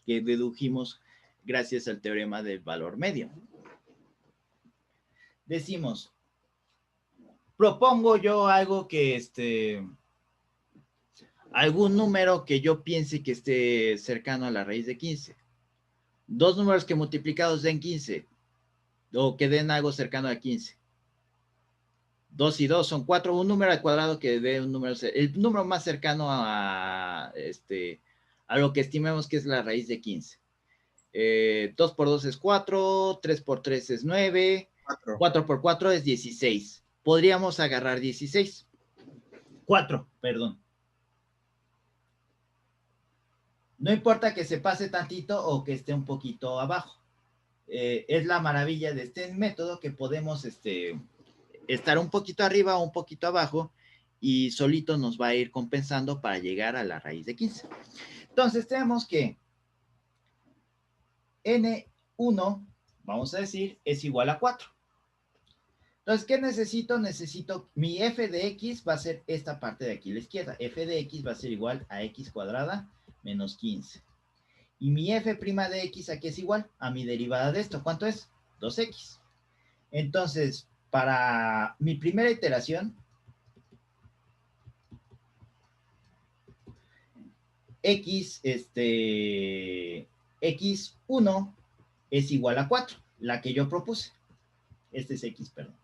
que dedujimos gracias al teorema del valor medio. Decimos, propongo yo algo que algún número que yo piense que esté cercano a la raíz de 15. Dos números que multiplicados den 15, o que den algo cercano a 15. 2 y 2 son 4, un número al cuadrado que dé un número, el número más cercano a lo que estimemos que es la raíz de 15. 2 por 2 es 4, 3 por 3 es 9, 4 por 4 es 16. Podríamos agarrar 16. 4, perdón. No importa que se pase tantito o que esté un poquito abajo. Es la maravilla de este método que podemos estar un poquito arriba o un poquito abajo y solito nos va a ir compensando para llegar a la raíz de 15. Entonces tenemos que N1, vamos a decir, es igual a 4. Entonces, ¿qué necesito? Necesito, mi f de x va a ser esta parte de aquí a la izquierda. F de x va a ser igual a x cuadrada menos 15. Y mi f' de x, ¿a qué es igual? A mi derivada de esto. ¿Cuánto es? 2x. Entonces, para mi primera iteración, x1 es igual a 4, la que yo propuse. Este es x, perdón.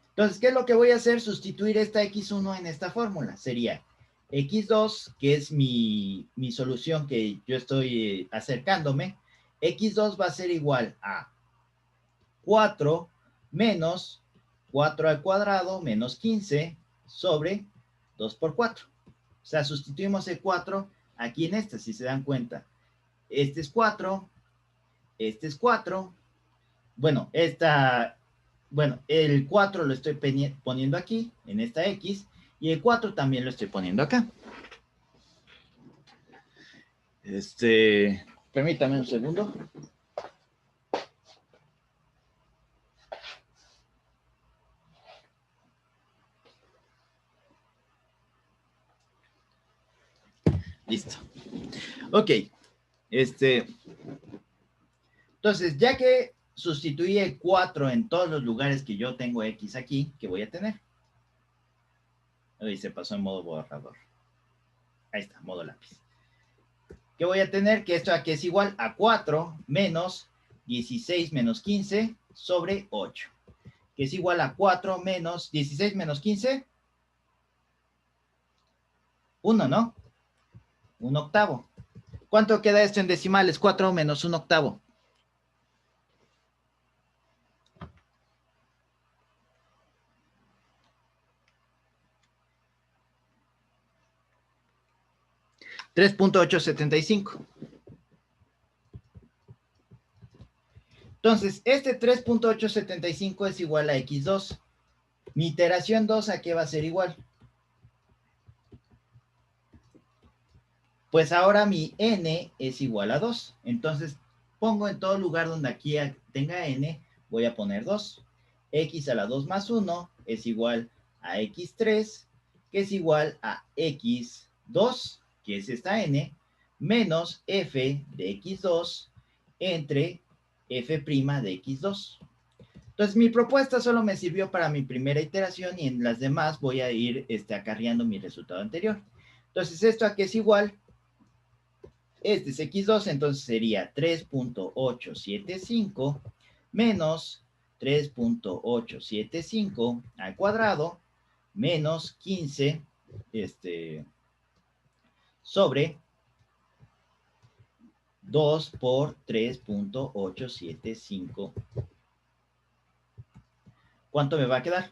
Entonces, ¿qué es lo que voy a hacer? Sustituir esta x1 en esta fórmula. Sería x2, que es mi solución que yo estoy acercándome. x2 va a ser igual a 4 menos 4 al cuadrado menos 15 sobre 2 por 4. O sea, sustituimos el 4 aquí en esta, si se dan cuenta. Este es 4, este es 4. Bueno, el 4 lo estoy poniendo aquí, en esta X, y el 4 también lo estoy poniendo acá. Permítame un segundo. Listo. Ok. Entonces, ya que sustituí el 4 en todos los lugares que yo tengo X aquí, ¿qué voy a tener? Uy, se pasó en modo borrador. Ahí está, modo lápiz. ¿Qué voy a tener? Que esto aquí es igual a 4 menos 16 menos 15 sobre 8. Que es igual a 4 menos 16 menos 15. 1, ¿no? 1 octavo. ¿Cuánto queda esto en decimales? 4 menos 1 octavo. $3.875. Entonces, este 3.875 es igual a x2. Mi iteración 2, ¿a qué va a ser igual? Pues ahora mi n es igual a 2. Entonces, pongo en todo lugar donde aquí tenga n, voy a poner 2. X a la 2 más 1 es igual a x3, que es igual a x2, que es esta n, menos f de x2 entre f' de x2. Entonces, mi propuesta solo me sirvió para mi primera iteración y en las demás voy a ir acarreando mi resultado anterior. Entonces, ¿esto a qué es igual? Este es x2, entonces sería 3.875 menos 3.875 al cuadrado menos 15 sobre 2 por 3.875. ¿Cuánto me va a quedar?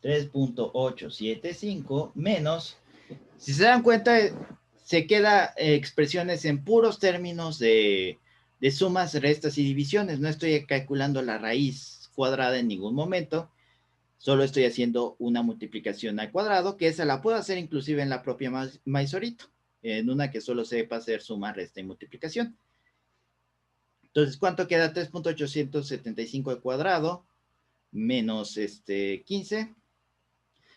3.875 menos, si se dan cuenta, se queda expresiones en puros términos de sumas, restas y divisiones. No estoy calculando la raíz cuadrada en ningún momento. Solo estoy haciendo una multiplicación al cuadrado, que esa la puedo hacer inclusive en la propia Maizorito, en una que solo sepa hacer suma, resta y multiplicación. Entonces, ¿cuánto queda? 3.875 al cuadrado menos 15,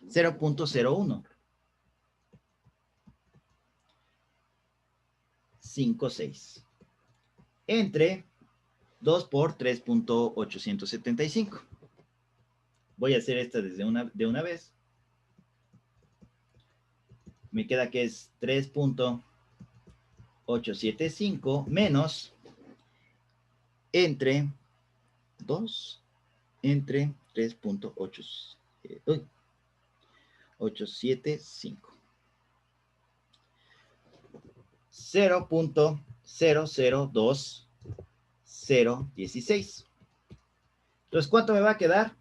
0.01. 56. Entre 2 por 3.875. Voy a hacer esta de una vez. Me queda que es 3.875 menos entre 2 entre 3.875. 0.002016. Entonces, ¿cuánto me va a quedar?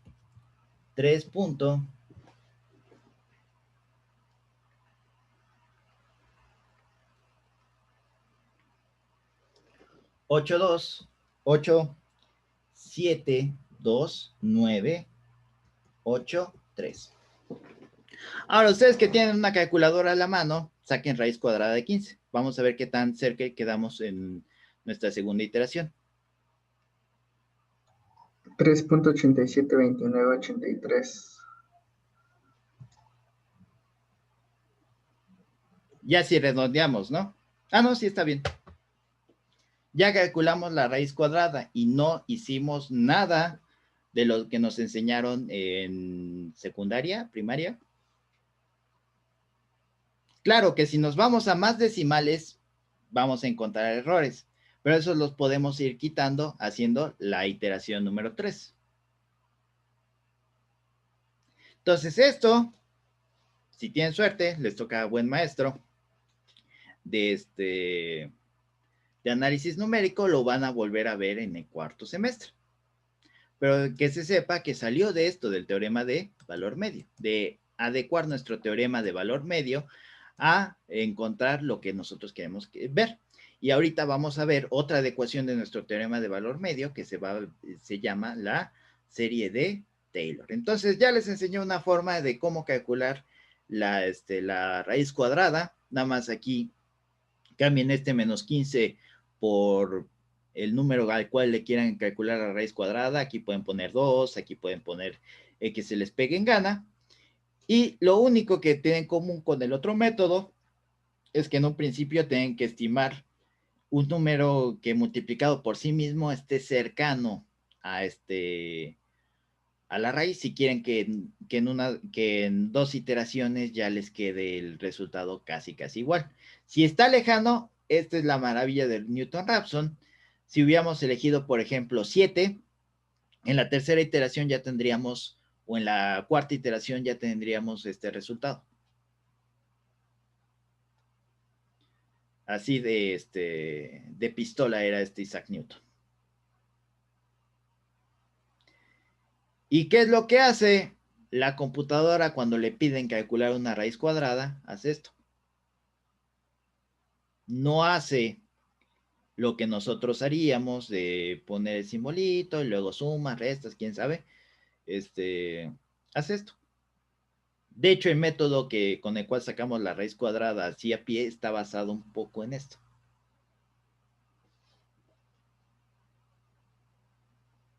3.882.72983. Ahora, ustedes que tienen una calculadora a la mano, saquen raíz cuadrada de 15. Vamos a ver qué tan cerca quedamos en nuestra segunda iteración. 3.872983. Ya si redondeamos, ¿no? Ah, no, sí está bien. Ya calculamos la raíz cuadrada y no hicimos nada de lo que nos enseñaron en secundaria, primaria. Claro que si nos vamos a más decimales, vamos a encontrar errores, pero esos los podemos ir quitando haciendo la iteración número 3. Entonces esto, si tienen suerte, les toca a buen maestro de análisis numérico, lo van a volver a ver en el cuarto semestre. Pero que se sepa que salió de esto, del teorema de valor medio, de adecuar nuestro teorema de valor medio a encontrar lo que nosotros queremos ver. Y ahorita vamos a ver otra adecuación de nuestro teorema de valor medio que se llama la serie de Taylor. Entonces ya les enseñé una forma de cómo calcular la raíz cuadrada. Nada más aquí cambien menos 15 por el número al cual le quieran calcular la raíz cuadrada. Aquí pueden poner 2, aquí pueden poner que se les pegue en gana. Y lo único que tienen en común con el otro método es que en un principio tienen que estimar un número que multiplicado por sí mismo esté cercano a a la raíz, si quieren que en 2 iteraciones ya les quede el resultado casi igual. Si está lejano, esta es la maravilla del Newton-Raphson. Si hubiéramos elegido, por ejemplo, 7, en la tercera iteración ya tendríamos, o en la cuarta iteración ya tendríamos este resultado. Así de pistola era Isaac Newton. ¿Y qué es lo que hace la computadora cuando le piden calcular una raíz cuadrada? Hace esto. No hace lo que nosotros haríamos de poner el simbolito y luego sumas, restas, quién sabe. Hace esto. De hecho, el método con el cual sacamos la raíz cuadrada así a pie está basado un poco en esto.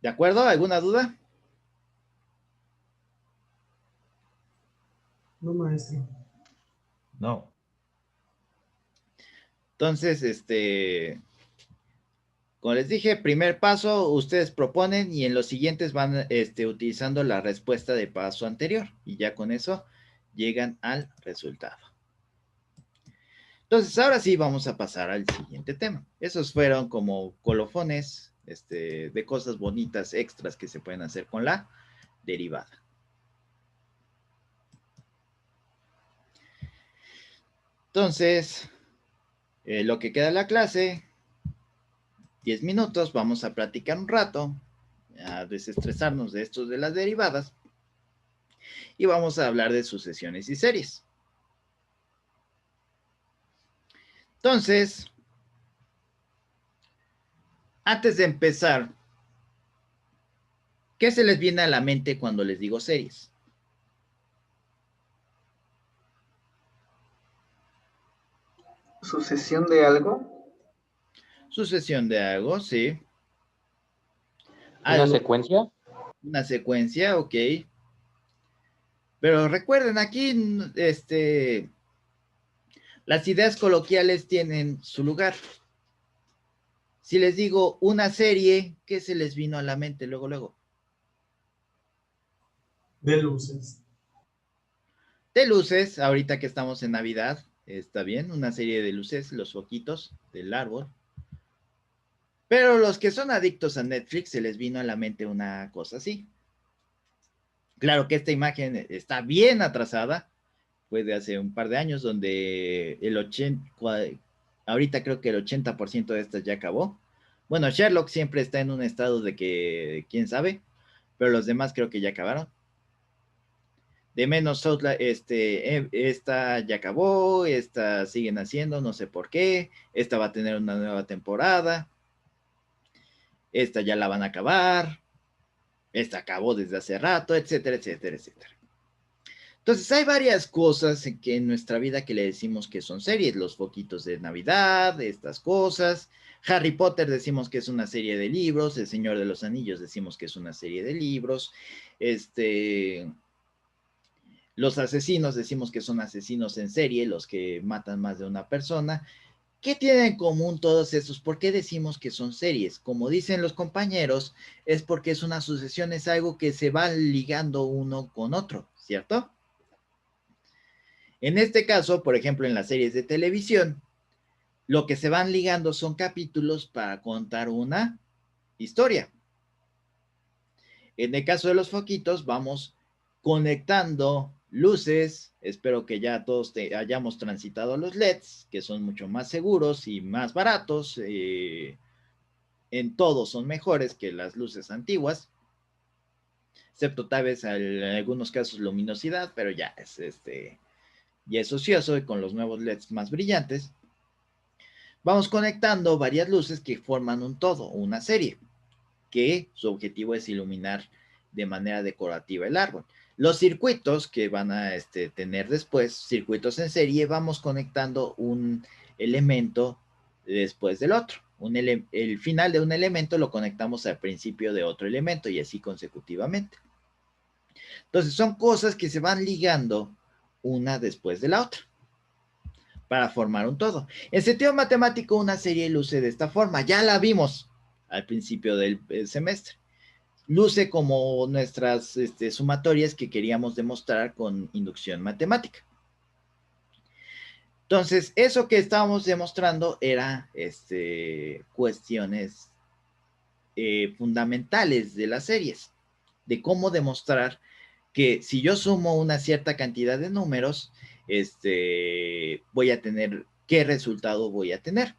¿De acuerdo? ¿Alguna duda? No, maestro. No. Entonces, como les dije, primer paso, ustedes proponen y en los siguientes van utilizando la respuesta de paso anterior y ya con eso llegan al resultado. Entonces, ahora sí vamos a pasar al siguiente tema. Esos fueron como colofones de cosas bonitas extras que se pueden hacer con la derivada. Entonces, lo que queda de la clase, 10 minutos, vamos a platicar un rato, a desestresarnos de estos de las derivadas y vamos a hablar de sucesiones y series. Entonces, antes de empezar, ¿qué se les viene a la mente cuando les digo series? ¿Sucesión de algo? Sucesión de algo, sí. ¿Una Algo, secuencia? una secuencia, ok. Pero recuerden, aquí, las ideas coloquiales tienen su lugar. Si les digo una serie, ¿qué se les vino a la mente luego, luego? De luces. De luces, ahorita que estamos en Navidad, está bien, una serie de luces, los foquitos del árbol. Pero los que son adictos a Netflix se les vino a la mente una cosa así. Claro que esta imagen está bien atrasada, fue de hace un par de años, donde ahorita creo que el 80% de estas ya acabó. Bueno, Sherlock siempre está en un estado de que, quién sabe, pero los demás creo que ya acabaron. De menos Southland, esta ya acabó, esta siguen haciendo, no sé por qué, esta va a tener una nueva temporada, esta ya la van a acabar, esta acabó desde hace rato, etcétera, etcétera, etcétera. Entonces hay varias cosas en nuestra vida que le decimos que son series, los foquitos de Navidad, estas cosas. Harry Potter decimos que es una serie de libros, El Señor de los Anillos decimos que es una serie de libros, los asesinos decimos que son asesinos en serie, los que matan más de una persona. ¿Qué tienen en común todos esos? ¿Por qué decimos que son series? Como dicen los compañeros, es porque es una sucesión, es algo que se va ligando uno con otro, ¿cierto? En este caso, por ejemplo, en las series de televisión, lo que se van ligando son capítulos para contar una historia. En el caso de los foquitos, vamos conectando luces. Espero que ya todos hayamos transitado los LEDs, que son mucho más seguros y más baratos. En todo son mejores que las luces antiguas, excepto tal vez en algunos casos luminosidad, pero ya es ocioso, y con los nuevos LEDs más brillantes vamos conectando varias luces que forman un todo, una serie, que su objetivo es iluminar de manera decorativa el árbol. Los circuitos que van a tener después, circuitos en serie, vamos conectando un elemento después del otro. El final de un elemento lo conectamos al principio de otro elemento y así consecutivamente. Entonces son cosas que se van ligando una después de la otra para formar un todo. En sentido matemático, una serie luce de esta forma. Ya la vimos al principio del semestre. Luce como nuestras sumatorias que queríamos demostrar con inducción matemática. Entonces, eso que estábamos demostrando era cuestiones fundamentales de las series, de cómo demostrar que si yo sumo una cierta cantidad de números, voy a tener, ¿qué resultado voy a tener?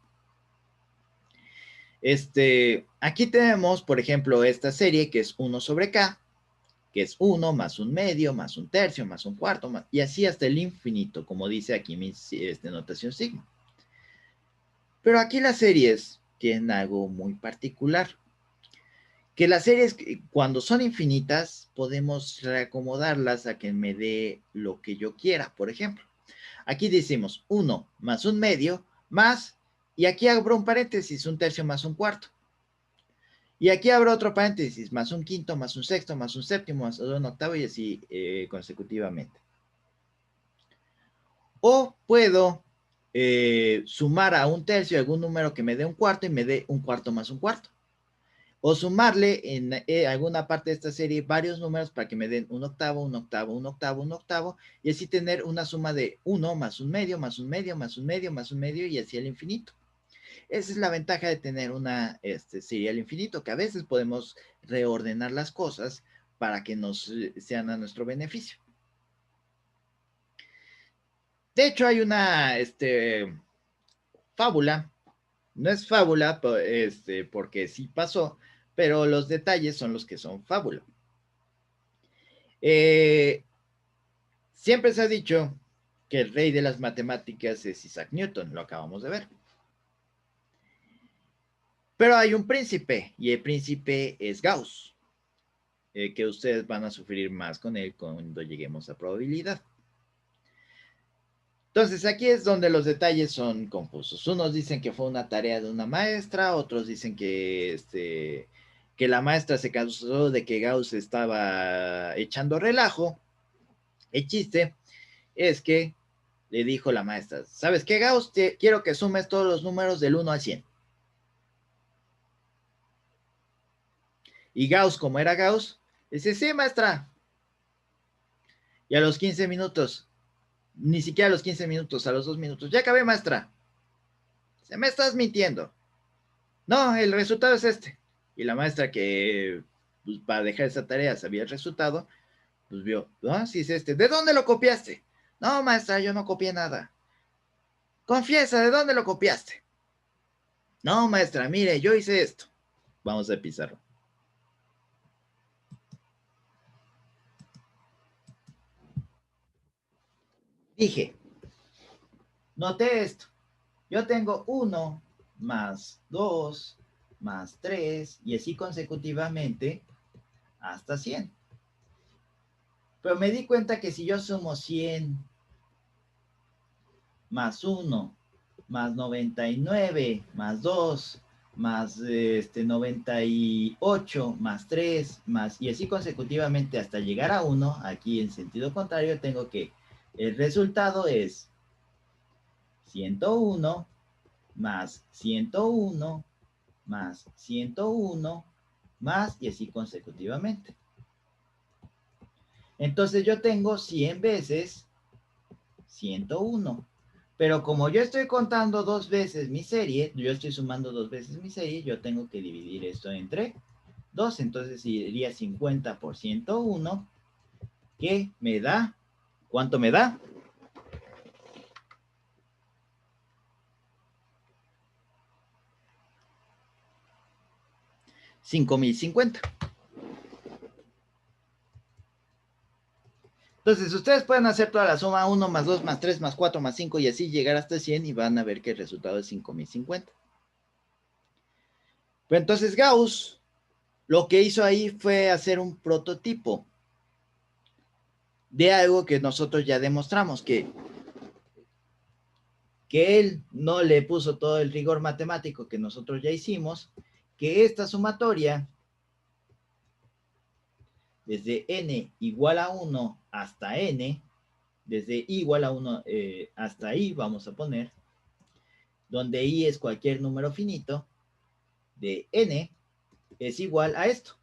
Aquí tenemos, por ejemplo, esta serie que es 1 sobre K, que es 1 más un medio, más un tercio, más un cuarto, y así hasta el infinito, como dice aquí mi notación sigma. Pero aquí las series tienen algo muy particular, que las series, cuando son infinitas, podemos reacomodarlas a que me dé lo que yo quiera. Por ejemplo, aquí decimos 1 más un medio, más, y aquí abro un paréntesis, un tercio más un cuarto. Y aquí abro otro paréntesis, más un quinto, más un sexto, más un séptimo, más un octavo, y así consecutivamente. O puedo sumar a un tercio algún número que me dé un cuarto y me dé un cuarto más un cuarto. O sumarle en alguna parte de esta serie varios números para que me den un octavo, un octavo, un octavo, un octavo, y así tener una suma de 1 más un medio, más un medio, más un medio, más un medio, y así al infinito. Esa es la ventaja de tener una serie al infinito, que a veces podemos reordenar las cosas para que nos sean a nuestro beneficio. De hecho, hay una fábula, no es fábula porque sí pasó, pero los detalles son los que son fábula. Siempre se ha dicho que el rey de las matemáticas es Isaac Newton, lo acabamos de ver. Pero hay un príncipe, y el príncipe es Gauss, que ustedes van a sufrir más con él cuando lleguemos a probabilidad. Entonces, aquí es donde los detalles son confusos. Unos dicen que fue una tarea de una maestra, otros dicen que la maestra se cansó de que Gauss estaba echando relajo. El chiste es que le dijo la maestra, ¿sabes qué, Gauss? Quiero que sumes todos los números del 1 al 100. Y Gauss, como era Gauss, dice, sí, maestra. Y a los 15 minutos, ni siquiera a los 15 minutos, a los 2 minutos, ya acabé, maestra. Se me estás mintiendo. No, el resultado es este. Y la maestra que, pues, para dejar esa tarea sabía el resultado, pues vio, no, sí es este. ¿De dónde lo copiaste? No, maestra, yo no copié nada. Confiesa, ¿de dónde lo copiaste? No, maestra, mire, yo hice esto. Vamos a pizarro. Dije, noté esto. Yo tengo 1 más 2 más 3 y así consecutivamente hasta 100. Pero me di cuenta que si yo sumo 100 más 1 más 99 más 2 más 98 más 3 más y así consecutivamente hasta llegar a 1, aquí en sentido contrario tengo que el resultado es 101 más 101 más 101 más y así consecutivamente. Entonces yo tengo 100 veces 101. Pero como yo estoy contando 2 veces mi serie, yo estoy sumando 2 veces mi serie, yo tengo que dividir esto entre 2. Entonces sería 50 por 101, que me da, ¿cuánto me da? 5050. Entonces, ustedes pueden hacer toda la suma 1 más 2 más 3 más 4 más 5 y así llegar hasta 100 y van a ver que el resultado es 5050. Pero entonces Gauss lo que hizo ahí fue hacer un prototipo de algo que nosotros ya demostramos, que él no le puso todo el rigor matemático que nosotros ya hicimos, que esta sumatoria desde n igual a 1 hasta n, desde i igual a 1 hasta i, vamos a poner, donde i es cualquier número finito, de n es igual a esto,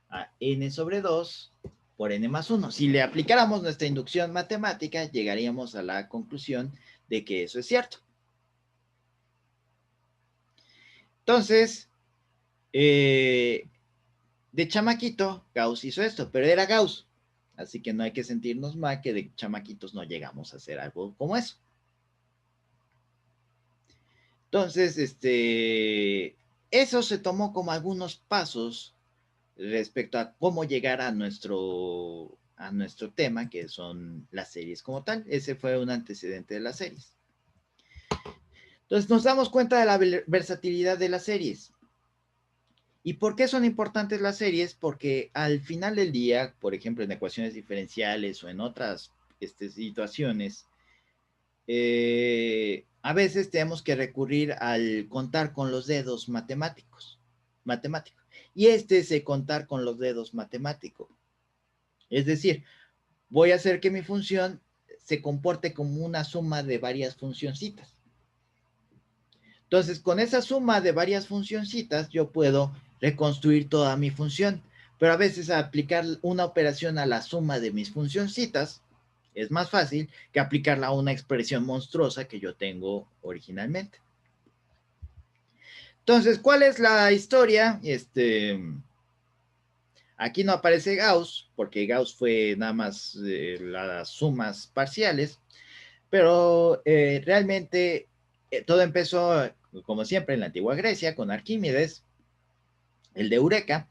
a n sobre 2 por n más 1. Si le aplicáramos nuestra inducción matemática, llegaríamos a la conclusión de que eso es cierto. Entonces, de chamaquito, Gauss hizo esto, pero era Gauss. Así que no hay que sentirnos mal que de chamaquitos no llegamos a hacer algo como eso. Entonces, eso se tomó como algunos pasos respecto a cómo llegar a nuestro tema, que son las series como tal. Ese fue un antecedente de las series. Entonces, nos damos cuenta de la versatilidad de las series. ¿Y por qué son importantes las series? Porque al final del día, por ejemplo, en ecuaciones diferenciales o en otras situaciones, a veces tenemos que recurrir al contar con los dedos matemático. Y es el contar con los dedos matemático. Es decir, voy a hacer que mi función se comporte como una suma de varias funcioncitas. Entonces, con esa suma de varias funcioncitas, yo puedo reconstruir toda mi función. Pero a veces aplicar una operación a la suma de mis funcioncitas es más fácil que aplicarla a una expresión monstruosa que yo tengo originalmente. Entonces, ¿cuál es la historia? Aquí no aparece Gauss, porque Gauss fue nada más las sumas parciales, pero realmente todo empezó, como siempre, en la antigua Grecia, con Arquímedes, el de Eureka.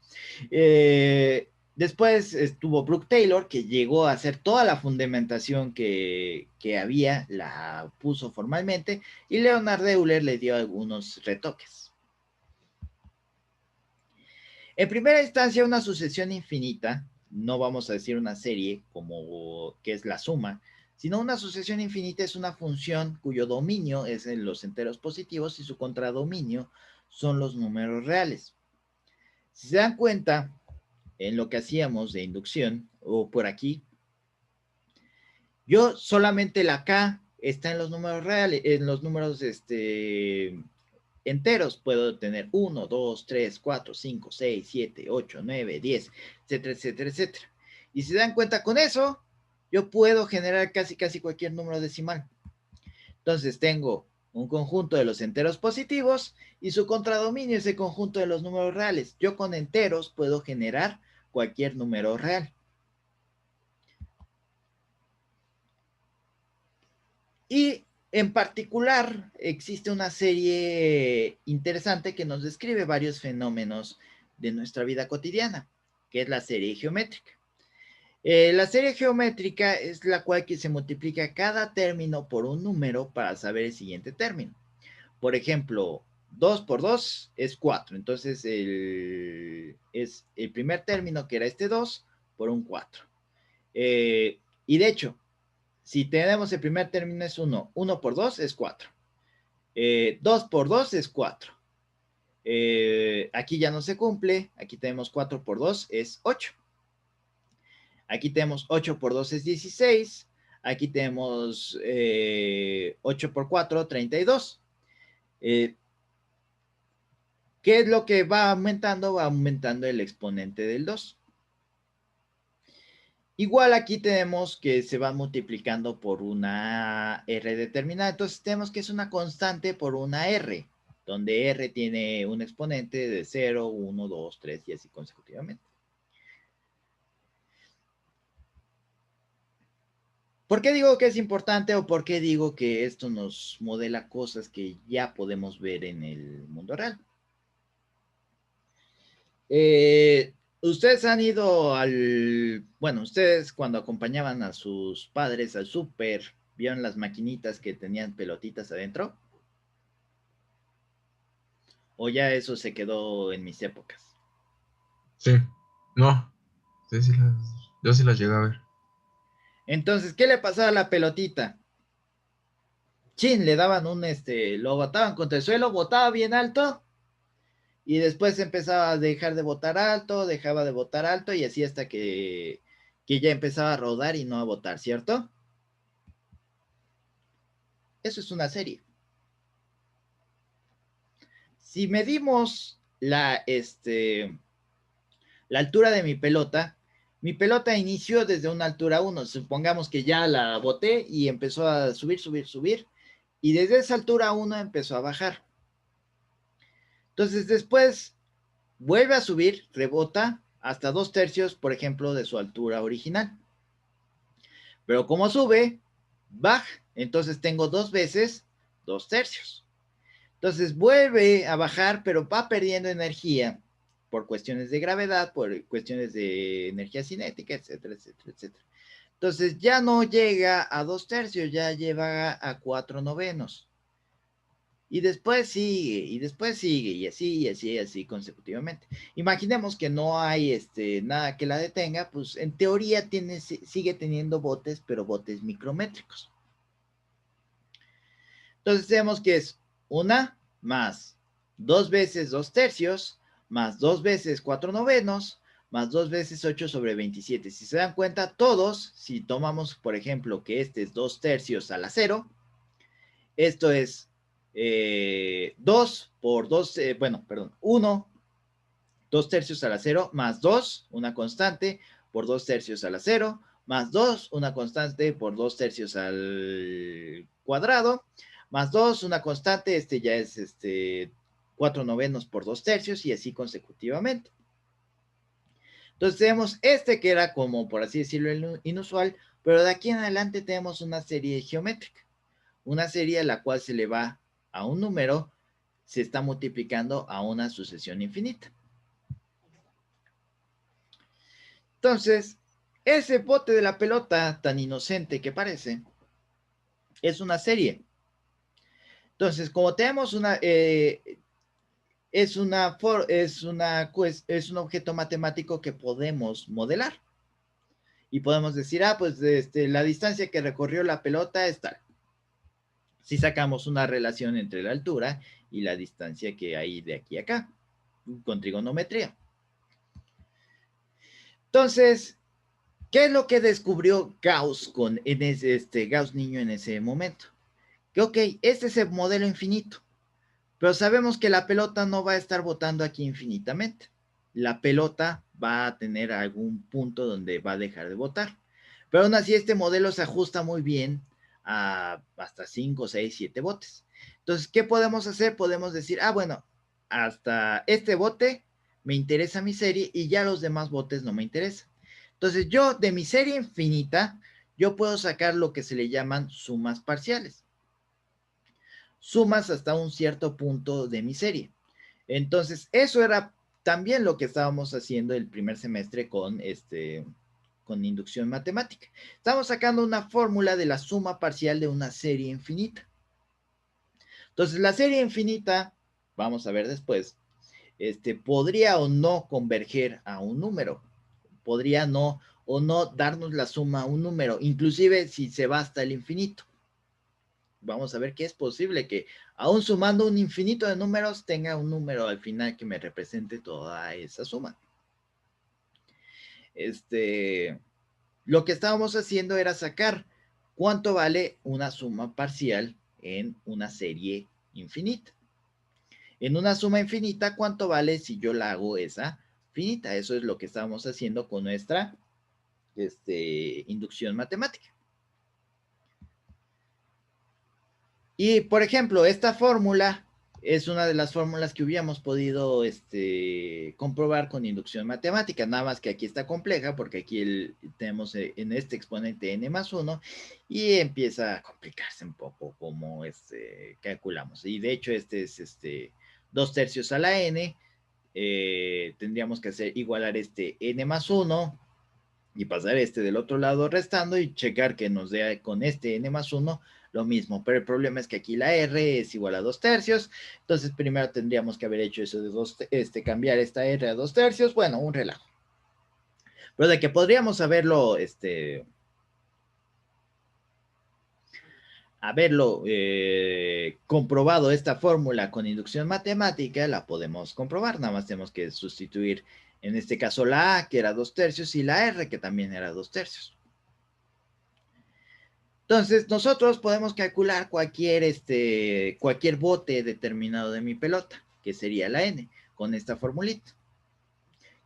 Después estuvo Brooke Taylor, que llegó a hacer toda la fundamentación que había, la puso formalmente, y Leonard Euler le dio algunos retoques. En primera instancia, una sucesión infinita, no vamos a decir una serie como que es la suma, sino una sucesión infinita es una función cuyo dominio es en los enteros positivos y su contradominio son los números reales. Si se dan cuenta, en lo que hacíamos de inducción, o por aquí, yo solamente la K está en los números reales, en los números enteros. Puedo tener 1, 2, 3, 4, 5, 6, 7, 8, 9, 10, etcétera, etcétera, etcétera. Y si se dan cuenta con eso, yo puedo generar casi cualquier número decimal. Entonces tengo un conjunto de los enteros positivos y su contradominio es el conjunto de los números reales. Yo con enteros puedo generar cualquier número real. Y en particular existe una serie interesante que nos describe varios fenómenos de nuestra vida cotidiana, que es la serie geométrica. La serie geométrica es la cual que se multiplica cada término por un número para saber el siguiente término. Por ejemplo, 2 por 2 es 4. Entonces, es el primer término, que era este 2, por un 4. Y de hecho, si tenemos el primer término es 1, 1 por 2 es 4. 2 por 2 es 4. Aquí ya no se cumple. Aquí tenemos 4 por 2 es 8. Aquí tenemos 8 por 2 es 16. Aquí tenemos 8 por 4, 32. ¿Qué es lo que va aumentando? Va aumentando el exponente del 2. Igual aquí tenemos que se va multiplicando por una R determinada. Entonces tenemos que es una constante por una R, donde R tiene un exponente de 0, 1, 2, 3 y así consecutivamente. ¿Por qué digo que es importante o por qué digo que esto nos modela cosas que ya podemos ver en el mundo real? Ustedes han ido bueno, ustedes cuando acompañaban a sus padres al súper, ¿vieron las maquinitas que tenían pelotitas adentro? ¿O ya eso se quedó en mis épocas? Sí, no, yo sí las llegué a ver. Entonces, ¿qué le pasaba a la pelotita? Chin, le daban lo botaban contra el suelo, botaba bien alto, y después empezaba a dejar de botar alto, dejaba de botar alto, y así hasta que ya empezaba a rodar y no a botar, ¿cierto? Eso es una serie. Si medimos la altura de mi pelota inició desde una altura 1. Supongamos que ya la boté y empezó a subir, subir, subir. Y desde esa altura 1 empezó a bajar. Entonces después vuelve a subir, rebota hasta 2/3, por ejemplo, de su altura original. Pero como sube, baja. Entonces tengo 2 veces 2/3. Entonces vuelve a bajar, pero va perdiendo energía por cuestiones de gravedad, por cuestiones de energía cinética, etcétera, etcétera, etcétera. Entonces ya no llega a 2/3, ya lleva a 4/9. Y después sigue, y así, y así, y así consecutivamente. Imaginemos que no hay nada que la detenga, pues en teoría sigue teniendo botes, pero botes micrométricos. Entonces tenemos que es 1 más 2 veces 2/3 más 2 veces 4/9 más 2 veces 8/27. Si se dan cuenta, todos, si tomamos, por ejemplo, que este es 2/3 a la 0, esto es 2 por 2, bueno, perdón, 1, 2/3 a la 0, más 2, una constante, por 2/3 a la 0, más 2, una constante, por 2/3 al cuadrado, más 2, una constante, ya es 4/9 por 2/3 y así consecutivamente. Entonces tenemos que era como, por así decirlo, inusual, pero de aquí en adelante tenemos una serie geométrica, una serie a la cual se le va a un número, se está multiplicando a una sucesión infinita. Entonces, ese bote de la pelota, tan inocente que parece, es una serie. Entonces, como tenemos es un objeto matemático que podemos modelar. Y podemos decir, pues la distancia que recorrió la pelota es tal. Si sacamos una relación entre la altura y la distancia que hay de aquí a acá, con trigonometría. Entonces, ¿qué es lo que descubrió Gauss Gauss niño en ese momento? Que ok, este es el modelo infinito, pero sabemos que la pelota no va a estar botando aquí infinitamente. La pelota va a tener algún punto donde va a dejar de botar. Pero aún así este modelo se ajusta muy bien a hasta 5, 6, 7 botes. Entonces, ¿qué podemos hacer? Podemos decir, bueno, hasta este bote me interesa mi serie y ya los demás botes no me interesan. Entonces, yo de mi serie infinita, yo puedo sacar lo que se le llaman sumas parciales. Sumas hasta un cierto punto de mi serie. Entonces, eso era también lo que estábamos haciendo el primer semestre con inducción matemática. Estamos sacando una fórmula de la suma parcial de una serie infinita. Entonces, la serie infinita, vamos a ver después, podría o no converger a un número. Podría no o no darnos la suma a un número, inclusive si se va hasta el infinito. Vamos a ver que es posible que aún sumando un infinito de números tenga un número al final que me represente toda esa suma. Lo que estábamos haciendo era sacar cuánto vale una suma parcial en una serie infinita. En una suma infinita, ¿cuánto vale si yo la hago esa finita? Eso es lo que estábamos haciendo con nuestra inducción matemática. Y, por ejemplo, esta fórmula es una de las fórmulas que hubiéramos podido comprobar con inducción matemática, nada más que aquí está compleja, porque aquí tenemos en este exponente n más 1, y empieza a complicarse un poco como calculamos. Y de hecho, es 2/3 a la n, tendríamos que hacer igualar n más 1, y pasar del otro lado restando y checar que nos dé con n más 1 lo mismo, pero el problema es que aquí la r es igual a 2/3, entonces primero tendríamos que haber hecho eso de cambiar esta r a 2/3, bueno, un relajo. Pero de que podríamos haberlo, comprobado esta fórmula con inducción matemática, la podemos comprobar, nada más tenemos que sustituir en este caso la a, que era 2/3, y la r, que también era 2/3. Entonces, nosotros podemos calcular cualquier bote determinado de mi pelota, que sería la n, con esta formulita,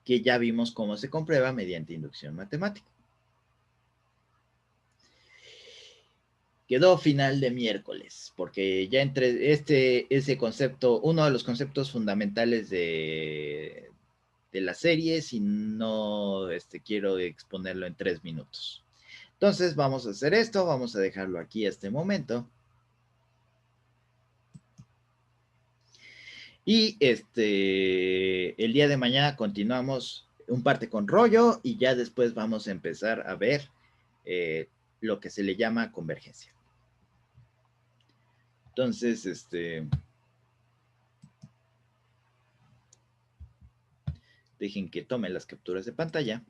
que ya vimos cómo se comprueba mediante inducción matemática. Quedó final de miércoles, porque ya entre ese concepto, uno de los conceptos fundamentales de la serie, si no quiero exponerlo en 3 minutos. Entonces vamos a hacer esto, vamos a dejarlo aquí a este momento. Y el día de mañana continuamos un parte con rollo y ya después vamos a empezar a ver lo que se le llama convergencia. Entonces, dejen que tome las capturas de pantalla.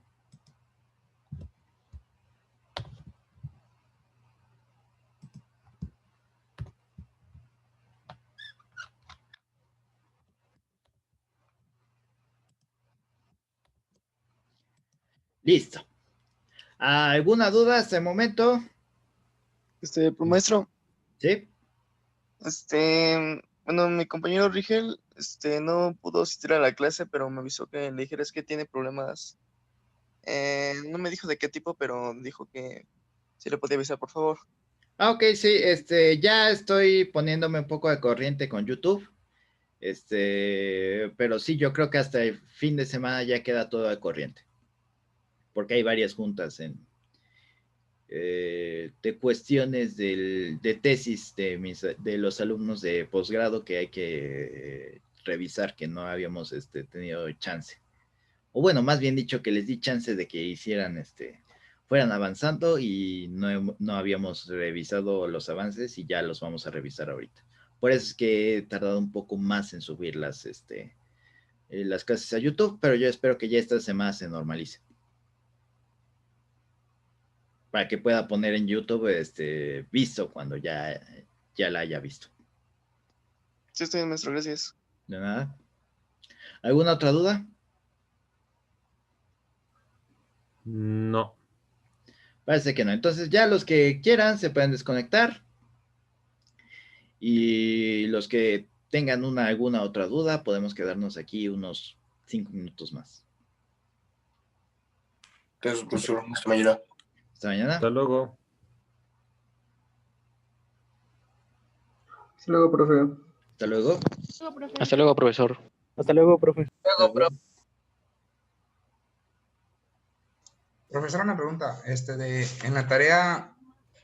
Listo. ¿Alguna duda hasta el momento? Pues, maestro, ¿Sí? bueno, mi compañero Rigel, no pudo asistir a la clase, pero me avisó que le dijeras que tiene problemas. No me dijo de qué tipo, pero dijo que sí le podía avisar, por favor. Ok, sí, ya estoy poniéndome un poco de corriente con YouTube. Pero sí, yo creo que hasta el fin de semana ya queda todo de corriente. Porque hay varias juntas de cuestiones de tesis de los alumnos de posgrado que hay que revisar, que no habíamos tenido chance o bueno, más bien dicho, que les di chance de que hicieran, fueran avanzando y no habíamos revisado los avances y ya los vamos a revisar ahorita. Por eso es que he tardado un poco más en subir las clases a YouTube, pero yo espero que ya esta semana se normalice. Para que pueda poner en YouTube visto cuando ya la haya visto. Sí, estoy bien, maestro, gracias. De nada. ¿Alguna otra duda? No. Parece que no. Entonces ya los que quieran se pueden desconectar. Y los que tengan alguna otra duda, podemos quedarnos aquí unos 5 minutos más. Entonces, profesor, hasta mañana. Hasta mañana. Hasta luego. Hasta luego, profe. Hasta luego. Hasta luego, profesor. Hasta luego, profe. Profesor, una pregunta. En la tarea,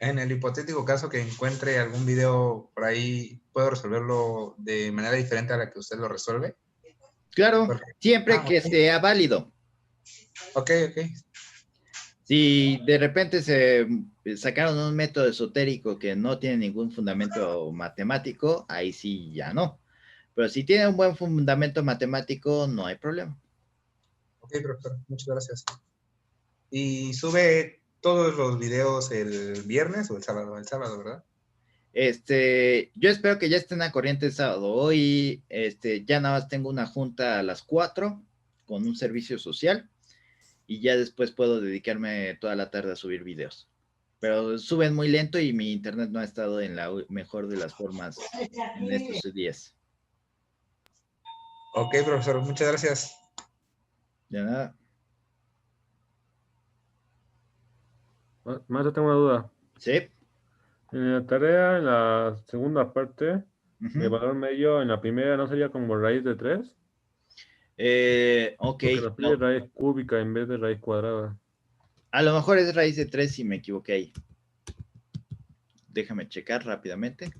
en el hipotético caso que encuentre algún video por ahí, ¿puedo resolverlo de manera diferente a la que usted lo resuelve? Claro, siempre que ok. sea válido. Ok. Si de repente se sacaron un método esotérico que no tiene ningún fundamento matemático, ahí sí ya no. Pero si tiene un buen fundamento matemático, no hay problema. Ok, profesor, muchas gracias. ¿Y sube todos los videos el viernes o el sábado? El sábado, ¿verdad? Yo espero que ya estén a corriente el sábado. Hoy, ya nada más tengo una junta a las 4 con un servicio social y ya después puedo dedicarme toda la tarde a subir videos. Pero suben muy lento y mi internet no ha estado en la mejor de las formas en estos días. Ok, profesor, muchas gracias. De nada. Maestro, tengo una duda. Sí. En la tarea, en la segunda parte, de Ujú. valor medio, en la primera, ¿no sería como raíz de 3? Ok. Porque nos pide No. raíz cúbica en vez de raíz cuadrada. A lo mejor es raíz de 3 si me equivoqué ahí. Déjame checar rápidamente.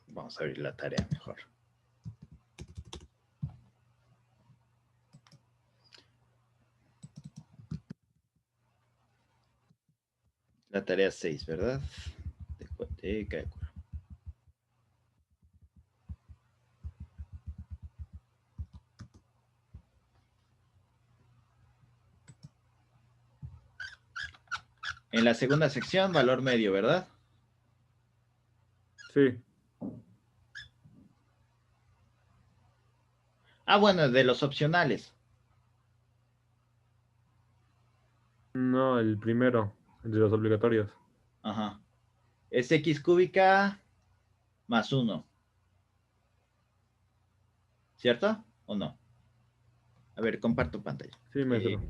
Vamos a abrir la tarea mejor. La tarea 6, ¿verdad? De cálculo. En la segunda sección, valor medio, ¿verdad? Sí. Ah, bueno, de los opcionales. No, el primero, el de los obligatorios. Ajá. Es x cúbica más 1. ¿Cierto? ¿O no? A ver, comparto pantalla. Sí, maestro.